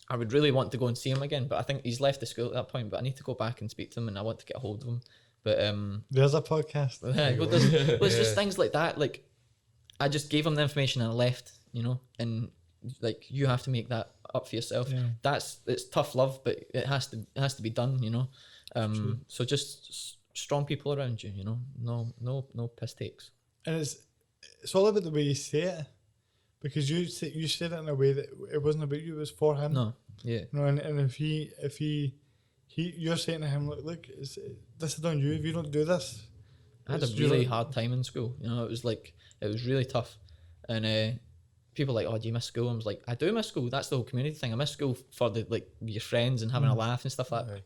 I would really want to go and see him again, but I think he's left the school at that point. But I need to go back and speak to him, and I want to get a hold of him. But
there's a podcast.
There's just things like that. Like, I just gave him the information and I left, you know. And like, you have to make that up for yourself. Yeah. It's tough love, but it has to be done, you know. So just strong people around you, you know. No piss takes. And
it's all about the way you say it, because you said it in a way that it wasn't about you, it was for him.
No, yeah.
You know, and if he you're saying to him, look, this is on you. If you don't do this,
I had a really hard time in school. You know, it was really tough. And people were like, oh, do you miss school? I was like, I do miss school. That's the whole community thing. I miss school for your friends and having a laugh and stuff like that. I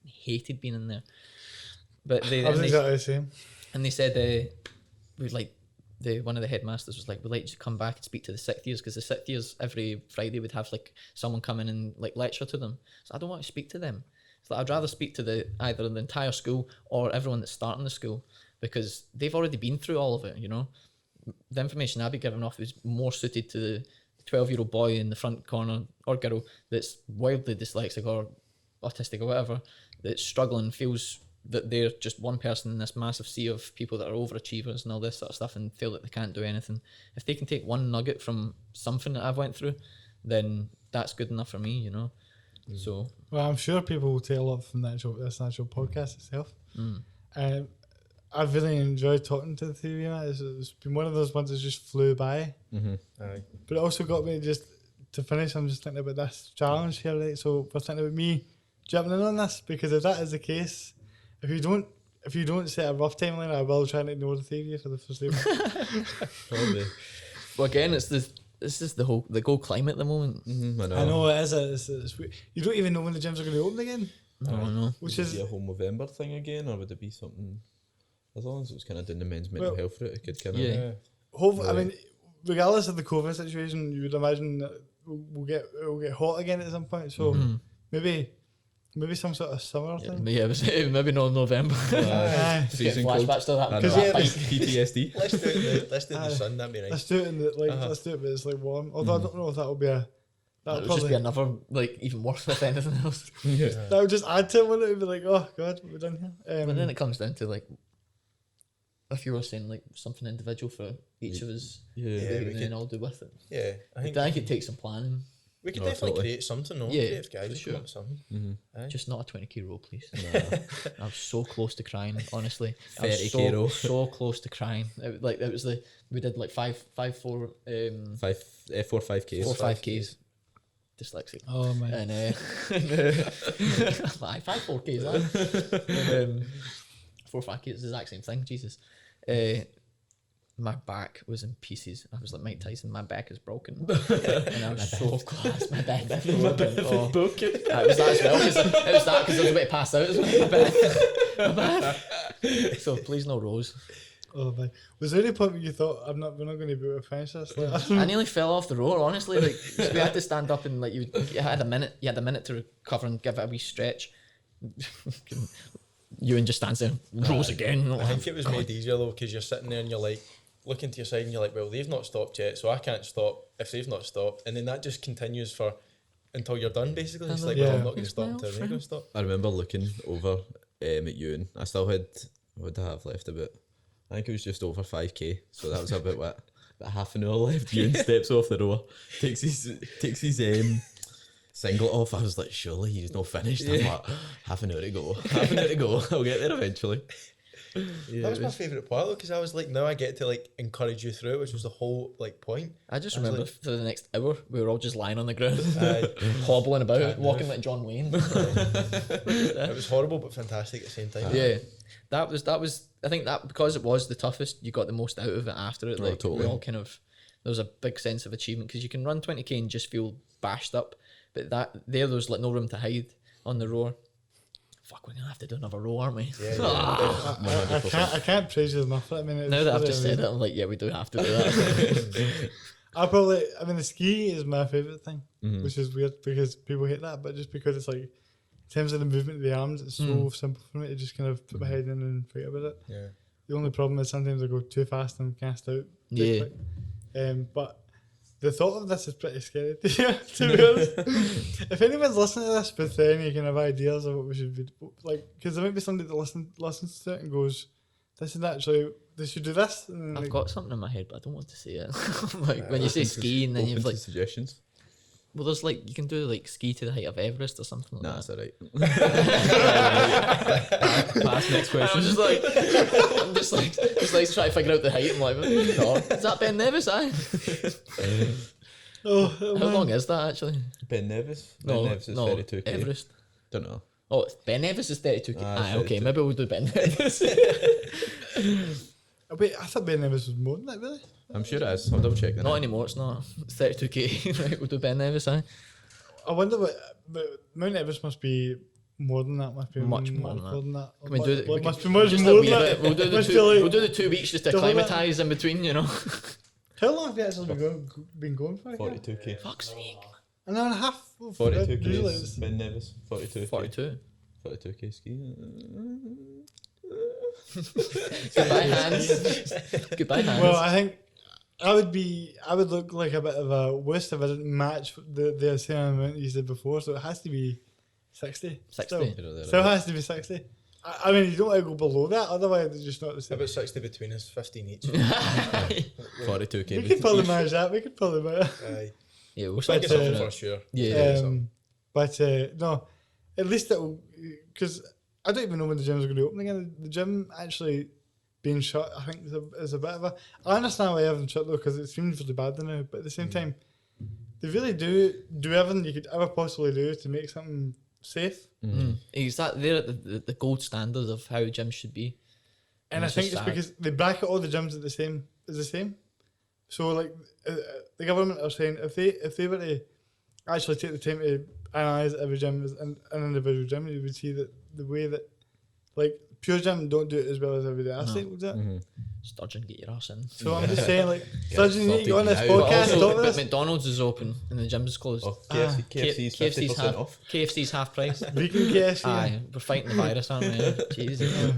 hated being in there. But
I was exactly the same.
And they said one of the headmasters was like, we'd like you to come back and speak to the 6th years, because the 6th years every Friday would have like someone come in and like lecture to them. So I don't want to speak to them. So I'd rather speak to either the entire school or everyone that's starting the school, because they've already been through all of it, you know. The information I'd be giving off is more suited to the 12-year-old boy in the front corner, or girl, that's wildly dyslexic or autistic or whatever, that's struggling, feels that they're just one person in this massive sea of people that are overachievers and all this sort of stuff, and feel that they can't do anything. If they can take one nugget from something that I've went through, then that's good enough for me, you know. So, well,
I'm sure people will take a lot from this actual podcast itself. I've really enjoyed talking to the three of you. It's been one of those ones that just flew by. But it also got me just to finish. I'm just thinking about this challenge here, right? So we're thinking about me jumping in on this, because if that is the case, if you don't set a rough timeline, I will try and ignore the three of you for the foreseeable.
Probably. Well, again, it's just the whole climate at the moment.
I know it is. It's weird. You don't even know when the gyms are going to open again.
No.
Which is a whole Movember thing again, or would it be something? As long as it's kind of doing the men's mental health route, it could kind of.
Hopefully, I mean, regardless of the COVID situation, you would imagine that we'll get hot again at some point. So maybe some sort of summer thing.
Yeah, maybe not November.
Season
flashbacks to that.
PTSD.
Let's do it in the sun. That'd be nice.
Let's do it but it's like warm. Although I don't know if that'll be a That
That
would
would just be
probably
another, like, even worse if anything else.
that would just add to it. Wouldn't it? It would be like, oh god, what have we done here?
But then it comes down to, like, if you were saying, like, something individual for each of us,
Yeah.
Yeah,
and
we
then
could-
all do with it.
Yeah, I
I
think
think it takes some planning.
we could
No,
definitely
totally.
create something. No,
Yeah,
creative guys,
for
come
sure.
up with something.
Mm-hmm.
Just not a 20k roll, please. I was so close to crying, honestly. I was
30k roll.
so close to crying. It was we did like 4 5Ks.
5Ks.
Dyslexic.
oh man,
And 5 4Ks. 4 5Ks is the exact same thing. Jesus. My back was in pieces. I was like Mike Tyson. My back is broken, and I was so close. My back is broken. Oh. It was that as well. It was that because I was about to pass out as well. My back. So please no rows.
oh man. Was there any point where you thought we're not going to be able to finish this? Like,
I nearly fell off the rower. Honestly, like we had to stand up and like you had a minute. You had a minute to recover and give it a wee stretch. Euan just stands there, rows again.
I think it was made easier though because you're sitting there and you're like looking to your side and you're like, well, they've not stopped yet, so I can't stop if they've not stopped, and then that just continues for until you're done. Basically, it's like,
Yeah.
well, I'm not going to stop until they're going to stop.
I remember looking over at Euan. I still had, what did I have left? About, I think it was just over 5k. So that was about what, about half an hour left. Euan steps off the rower, takes his single off. I was like, surely he's not finished. I'm like, half an hour to go. I'll get there eventually. Yeah,
That was my favourite part though, because I was like, now I get to like encourage you through it, which was the whole like point.
I just
I was
remember
like-
for the next hour we were all just lying on the ground,
Aye.
hobbling about,
Can't
walking
move.
like John Wayne.
It was horrible but fantastic at the same time.
Yeah, that was. I think that because it was the toughest, you got the most out of it after it.
Oh,
Like
totally.
we all kind of, there was a big sense of achievement because you can run 20k and just feel bashed up, but there was like no room to hide on the rower. Fuck, we're gonna have to do another row, aren't we?
Yeah,
I can't praise you enough for it. I mean, it's
Now that I've
really
just said it,
amazing.
I'm like, yeah, we do have to do that.
I mean, the ski is my favourite thing,
Mhm.
which is weird because people hate that, but just because it's like, in terms of the movement of the arms, it's so simple for me to just kind of put my head in and forget about it.
yeah.
The only problem is sometimes I go too fast and cast out. too
Yeah.
quick. But the thought of this is pretty scary to hear, to be honest. If anyone's listening to this with any kind of ideas of what we should be like, because there might be somebody that listens to it and goes, "This is actually they should do this." And
I've
like,
got something in my head, but I don't want to say it. Like when you say ski and then
Open
you've
to
like,
suggestions.
well, there's like you can do like ski to the height of Everest or something like
Nah,
that.
that's alright.
Pass next question. I'm just like trying to figure out the height. I'm like, no, is that Ben Nevis?
oh,
How
man.
long is that actually?
Ben Nevis?
No,
Ben Nevis is
no,
32k.
Everest.
Don't know.
Oh, Ben Nevis is 32k.
Ah,
Okay,
32.
maybe we'll do Ben Nevis.
Oh, wait, I thought Ben Nevis was more than that, really.
I'm sure it is. I'll double check that.
Not anymore. It's not. It's 32k. Right, we'll do Ben Nevis.
I wonder what. But Mount Everest must be more than that. Must be
Much more than that.
Can
we do the- we
must
can-
be much
just a
more
wee
than
bit.
that.
We'll do the
Must
two.
be like-
We'll do the 2 weeks just to
double that.
acclimatise in between. You know.
How long have you actually been going for? again?
42k.
Fuck's sake.
An hour and a half. Oh,
42k
usually
is
it's-
Ben Nevis. 42.
42.
42k ski.
Goodbye hands. Goodbye hands.
Well, I think I would look like a bit of a wuss if I didn't match the same amount you said before. So it has to be 60.
60.
Still has to be 60. I mean, you don't want to go below that, otherwise it's just not the same.
About 60 between us, 15 each.
42k.
We could probably manage that. We could probably manage.
Aye.
Yeah, we'll
We'll
sort
get
But,
something
uh,
for sure.
Yeah.
But no, at least it'll, because I don't even know when the gym's going to open again. The gym actually being shut, I think, is a bit of a. I understand why everything's shut though, because it seems really bad now. But at the same time, they really do everything you could ever possibly do to make something safe.
Is that they're at the gold standard of how gyms should be?
And I
it's
think
just
it's
sad.
because they bracket all the gyms as the same. So like the government are saying if they were to actually take the time to analyse every gym as an individual gym, you would see that the way that like pure gym don't do it as well as every day athlete will do it.
Sturgeon, get your ass in.
So I'm just saying like Sturgeon, you need to get on this
But
But
podcast and
also,
talk
but
about this.
McDonald's is open and the gym's closed.
Oh, KFC, KFC's 50%
half,
off.
KFC's half price.
Vegan KFC.
Aye, we're fighting the virus, aren't we? Jesus.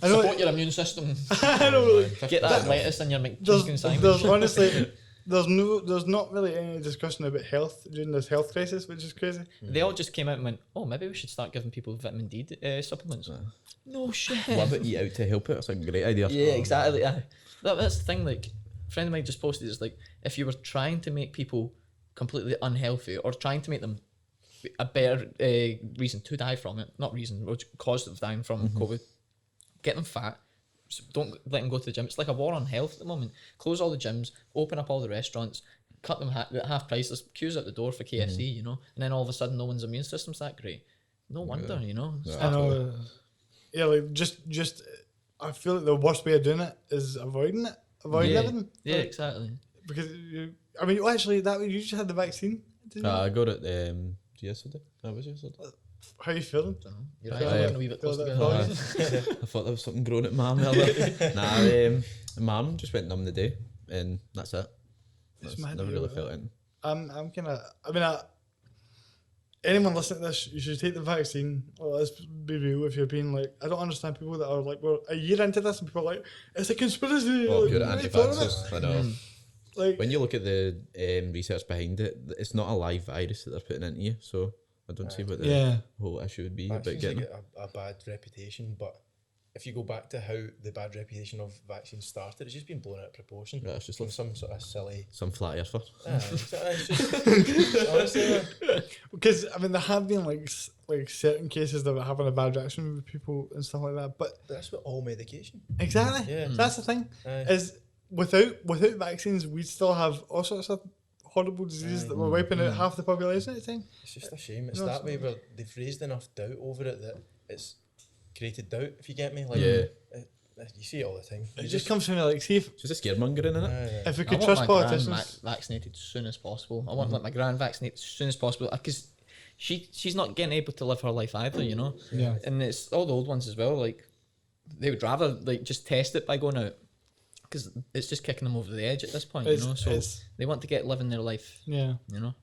I know.
Support your immune system.
I know. Like,
Get that lettuce in your
there's
McChicken sandwich.
honestly there's not really any discussion about health during this health crisis, which is crazy.
They all just came out and went, oh, maybe we should start giving people vitamin D supplements. No shit.
Love it, eat out to help it. It's a great idea.
Yeah, exactly. That's the thing. Like, a friend of mine just posted, it's like, if you were trying to make people completely unhealthy or trying to make them a better reason to die from it, not reason, or cause of dying from COVID, get them fat. So don't let them go to the gym. It's like a war on health at the moment. Close all the gyms, open up all the restaurants, cut them at half price. There's queues at the door for KFC, you know, and then all of a sudden no one's immune system's that great. No wonder, you know.
I know. Yeah, like just I feel like the worst way of doing it is avoiding everything.
Yeah,
Like,
exactly.
because actually you just had the vaccine, didn't you?
I got it yesterday. That was yesterday.
How are you feeling?
Your eyes
Yeah,
are getting a wee bit close
feel
together.
that
I thought there was something growing at my arm earlier. Nah, my arm just went numb the day, and that's it.
It's mad
Never
to
really
hear
felt anything.
I'm kind of. Anyone listening to this, you should take the vaccine. Well, let's be real. If you're being like, I don't understand people that are like, we're a year into this, and people are like, it's a conspiracy.
Oh,
like,
pure
what are you talking about?
anti-vaxxers. I know.
Like,
When you look at the research behind it, it's not a live virus that they're putting into you, so I don't see what the whole issue would be about
Vaccines
getting
get a bad reputation, but if you go back to how the bad reputation of vaccines started, it's just been blown out of proportion.
Yeah, it's just
from
like
some sort of silly.
some flat earther.
It's just honestly, man.
because there have been like certain cases that are having a bad reaction with people and stuff like that. But
That's what all medication.
exactly,
Yeah.
that's the thing.
Aye.
Is without vaccines, we still have all sorts of horrible diseases that we're wiping out half the population at the time.
It's just a shame. It's
No,
that
it's
way where they've raised enough doubt over it that it's created doubt. If you get me, like
Yeah.
you see it all the time.
It just comes from like, see
It's just a scaremongering, innit?
if we
I
could
want
trust
my
politicians.
gran vaccinated as soon as possible. I want like my gran vaccinated as soon as possible because she's not getting able to live her life either, you know.
Yeah.
And it's all the old ones as well. Like they would rather like just test it by going out because it's just kicking them over the edge at this point, you know. So they want to get living their life,
Yeah.
you know.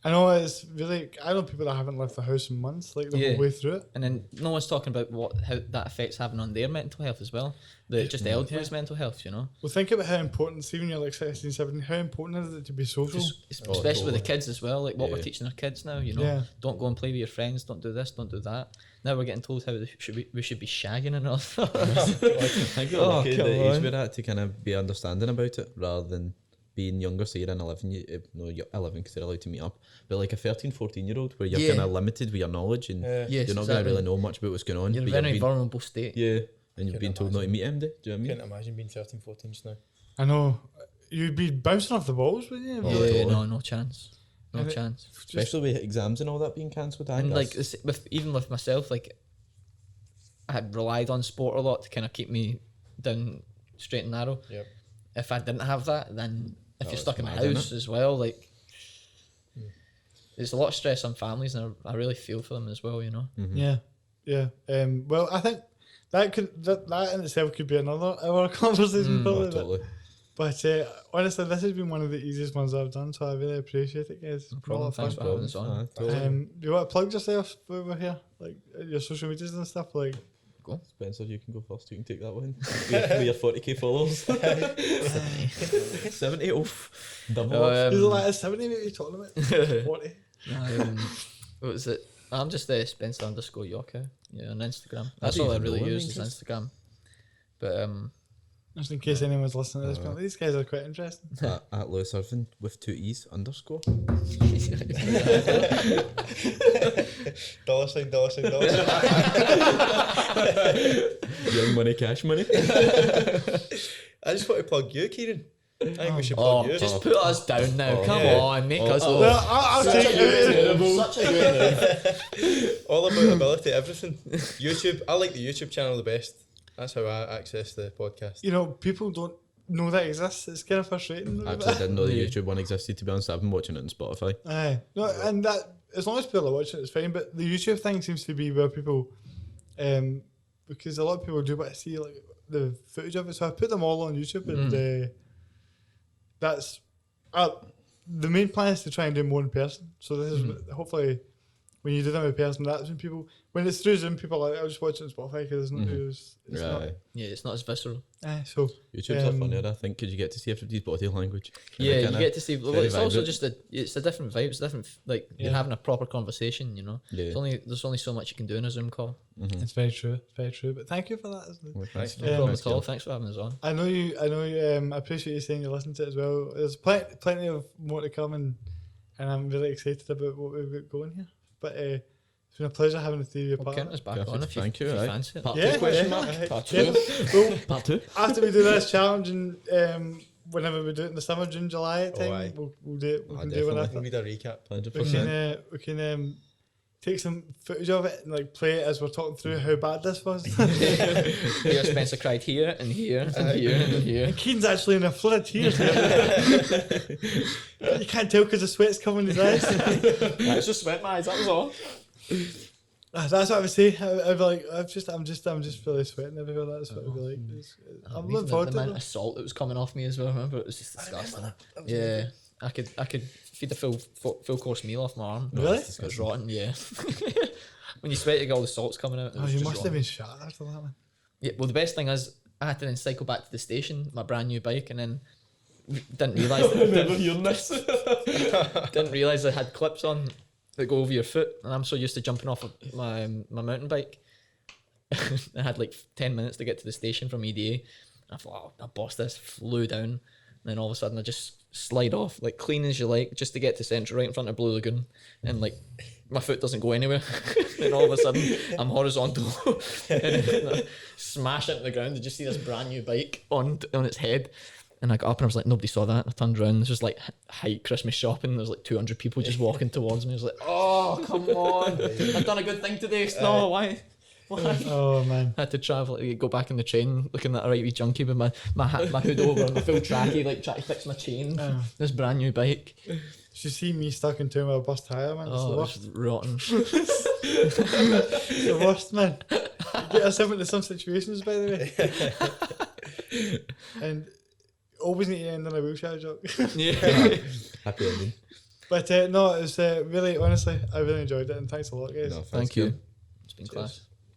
I know it's really. I know people that haven't left the house in months, like the
Yeah.
whole way through it.
And then no one's talking about how that affects having on their mental health as well. Just the elderly's mental health, you know.
Well, think about how important, see when you're like 16, 17, how important is it to be social?
Especially with the kids as well, like what we're
Yeah.
teaching our kids now, you know.
Yeah.
Don't go and play with your friends, don't do this, don't do that. Now we're getting told how we should be shagging and all.
I got
Oh,
lucky at
come
the age
on.
we're at to kind of be understanding about it rather than being younger, say you're in 11, you're 11 because they're allowed to meet up, but like a 13, 14-year-old where you're
Yeah.
kind of limited with your knowledge and
Yes,
you're not going
exactly.
to really know much about what's going on.
You're in a
but
very
being,
vulnerable state.
yeah, and you've
Couldn't
been told not to
imagine.
meet him, do you know what I mean?
Can't imagine being 13, 14 just now.
I know. You'd be bouncing off the walls, wouldn't you?
Oh,
Yeah,
totally.
no chance. No
And it-
chance.
Especially with exams and all that being cancelled. I
And
think
like
that's-
even with myself, like I had relied on sport a lot to kind of keep me down straight and narrow.
Yep.
If I didn't have that, then if
Oh,
you're
it's
stuck in the
mad, isn't
house as well, like there's a lot of stress on families, and I really feel for them as well, you know.
Yeah. Yeah. Well, I think that in itself could be another hour conversation, probably.
oh, totally.
But honestly, this has been one of the easiest ones I've done, so I really appreciate it, guys.
No problem. Thanks for having us on.
Aye, totally.
Do you want to plug yourself while we're here, like your social medias and stuff? Like,
Go.
Spencer, you can go first. You can take that one. with your 40k followers. 70. Oof. Double.
is it like a 70 maybe talking about? 40.
What was it? I'm just Spencer_Yorker. Yeah, on Instagram. That's
do
all I
even
really
know him,
use is
interest.
Instagram. But
Just in case anyone's listening to this, but these guys are quite interesting.
at Lewis Irvine with 2 E's _.
$sign.
Young money, cash money.
I just want to plug you, Kieran. I think we should
oh,
plug you.
just put us down now. Come
yeah.
on, make us
oh.
look.
Well, I'll take it.
Such a good move.
All about ability, everything. YouTube. I like the YouTube channel the best. That's how I access the podcast.
You know, people don't know that exists. It's kind of frustrating.
I actually didn't know the YouTube one existed, to be honest. I've been watching it on Spotify.
Aye. No, and that, as long as people are watching it, it's fine. But the YouTube thing seems to be where people, because a lot of people do want to see like the footage of it. So I put them all on YouTube, and the main plan is to try and do more in person. So this is hopefully when you do them in person, that's when people, when it's through Zoom, people are like, I'll just watch it on Spotify because it's not.
Yeah, it's not as visceral.
So
YouTube's a funnier, I think, because you get to see everybody's body language.
Yeah, you get to see. Well, it's also
vibrant.
it's a different vibe. It's different. Like you're having a proper conversation. You know,
Yeah.
there's only so much you can do in a Zoom call.
it's very true, very true. But thank you for that.
No problem at all. Thanks for having us on.
I know you. I appreciate you saying you listen to it as well. There's plenty of more to come, and I'm really excited about what we've got going here. But it's been a pleasure having the three of you
Well,
part.
count us back
Perfect.
on if you,
Thank you,
if you
aye.
fancy it.
Part
Yeah,
two question
yeah,
mark?
aye.
Part
Yeah.
two?
Well,
Part two?
after we do this challenge and whenever we do it in the summer, June, July time,
aye.
we'll do it. We
Aye,
can do one
definitely.
after.
We'll read a recap.
100%.
We can take some footage of it and like play it as we're talking through how bad this was.
Here, Spencer cried here and here and here and here.
And Keen's actually in a flood of tears. You can't tell because the sweat's coming in his eyes.
It's just sweat my eyes. That was all.
That's what I would say. I'd be like, I'm just really sweating everywhere. That's what I'd be like. I'm
Even
looking forward
the
to
amount
it.
of salt that was coming off me as well. Remember, it was just disgusting. Yeah, I could feed a full course meal off my arm.
Really?
It was rotten. Yeah. When you sweat, you get all the salt's coming out. It
Oh,
was
you
just
must have
rotten.
been shot after that, man.
Yeah. Well, the best thing is I had to then cycle back to the station, my brand new bike, and then didn't realise didn't realise I had clips on that go over your foot, and I'm so used to jumping off of my mountain bike. I had like 10 minutes to get to the station from EDA. I thought, oh, I bossed this, flew down, and then all of a sudden I just slide off, like clean as you like, just to get to Central, right in front of Blue Lagoon, and like my foot doesn't go anywhere. Then all of a sudden I'm horizontal and then, smash into the ground. Did you see this brand new bike on its head? And I got up and I was like, nobody saw that. I turned around, there's just like height Christmas shopping. There's like 200 people just walking towards me. I was like, oh, come on. I've done a good thing today. No, why?
Oh man.
I had to travel, go back in the train looking at a right wee junkie with my hood over and my full trackie, like trying to fix my chain. This brand new bike.
You see me stuck into my bus tire, man. It's the
Oh,
worst.
it's rotten.
It's the worst, man. You get yourself into some situations, by the way. And always need to end on a wheelchair joke.
Yeah.
Happy ending.
But no, it was really, honestly, I really enjoyed it, and thanks a lot, guys.
No,
Thank you. It's been class.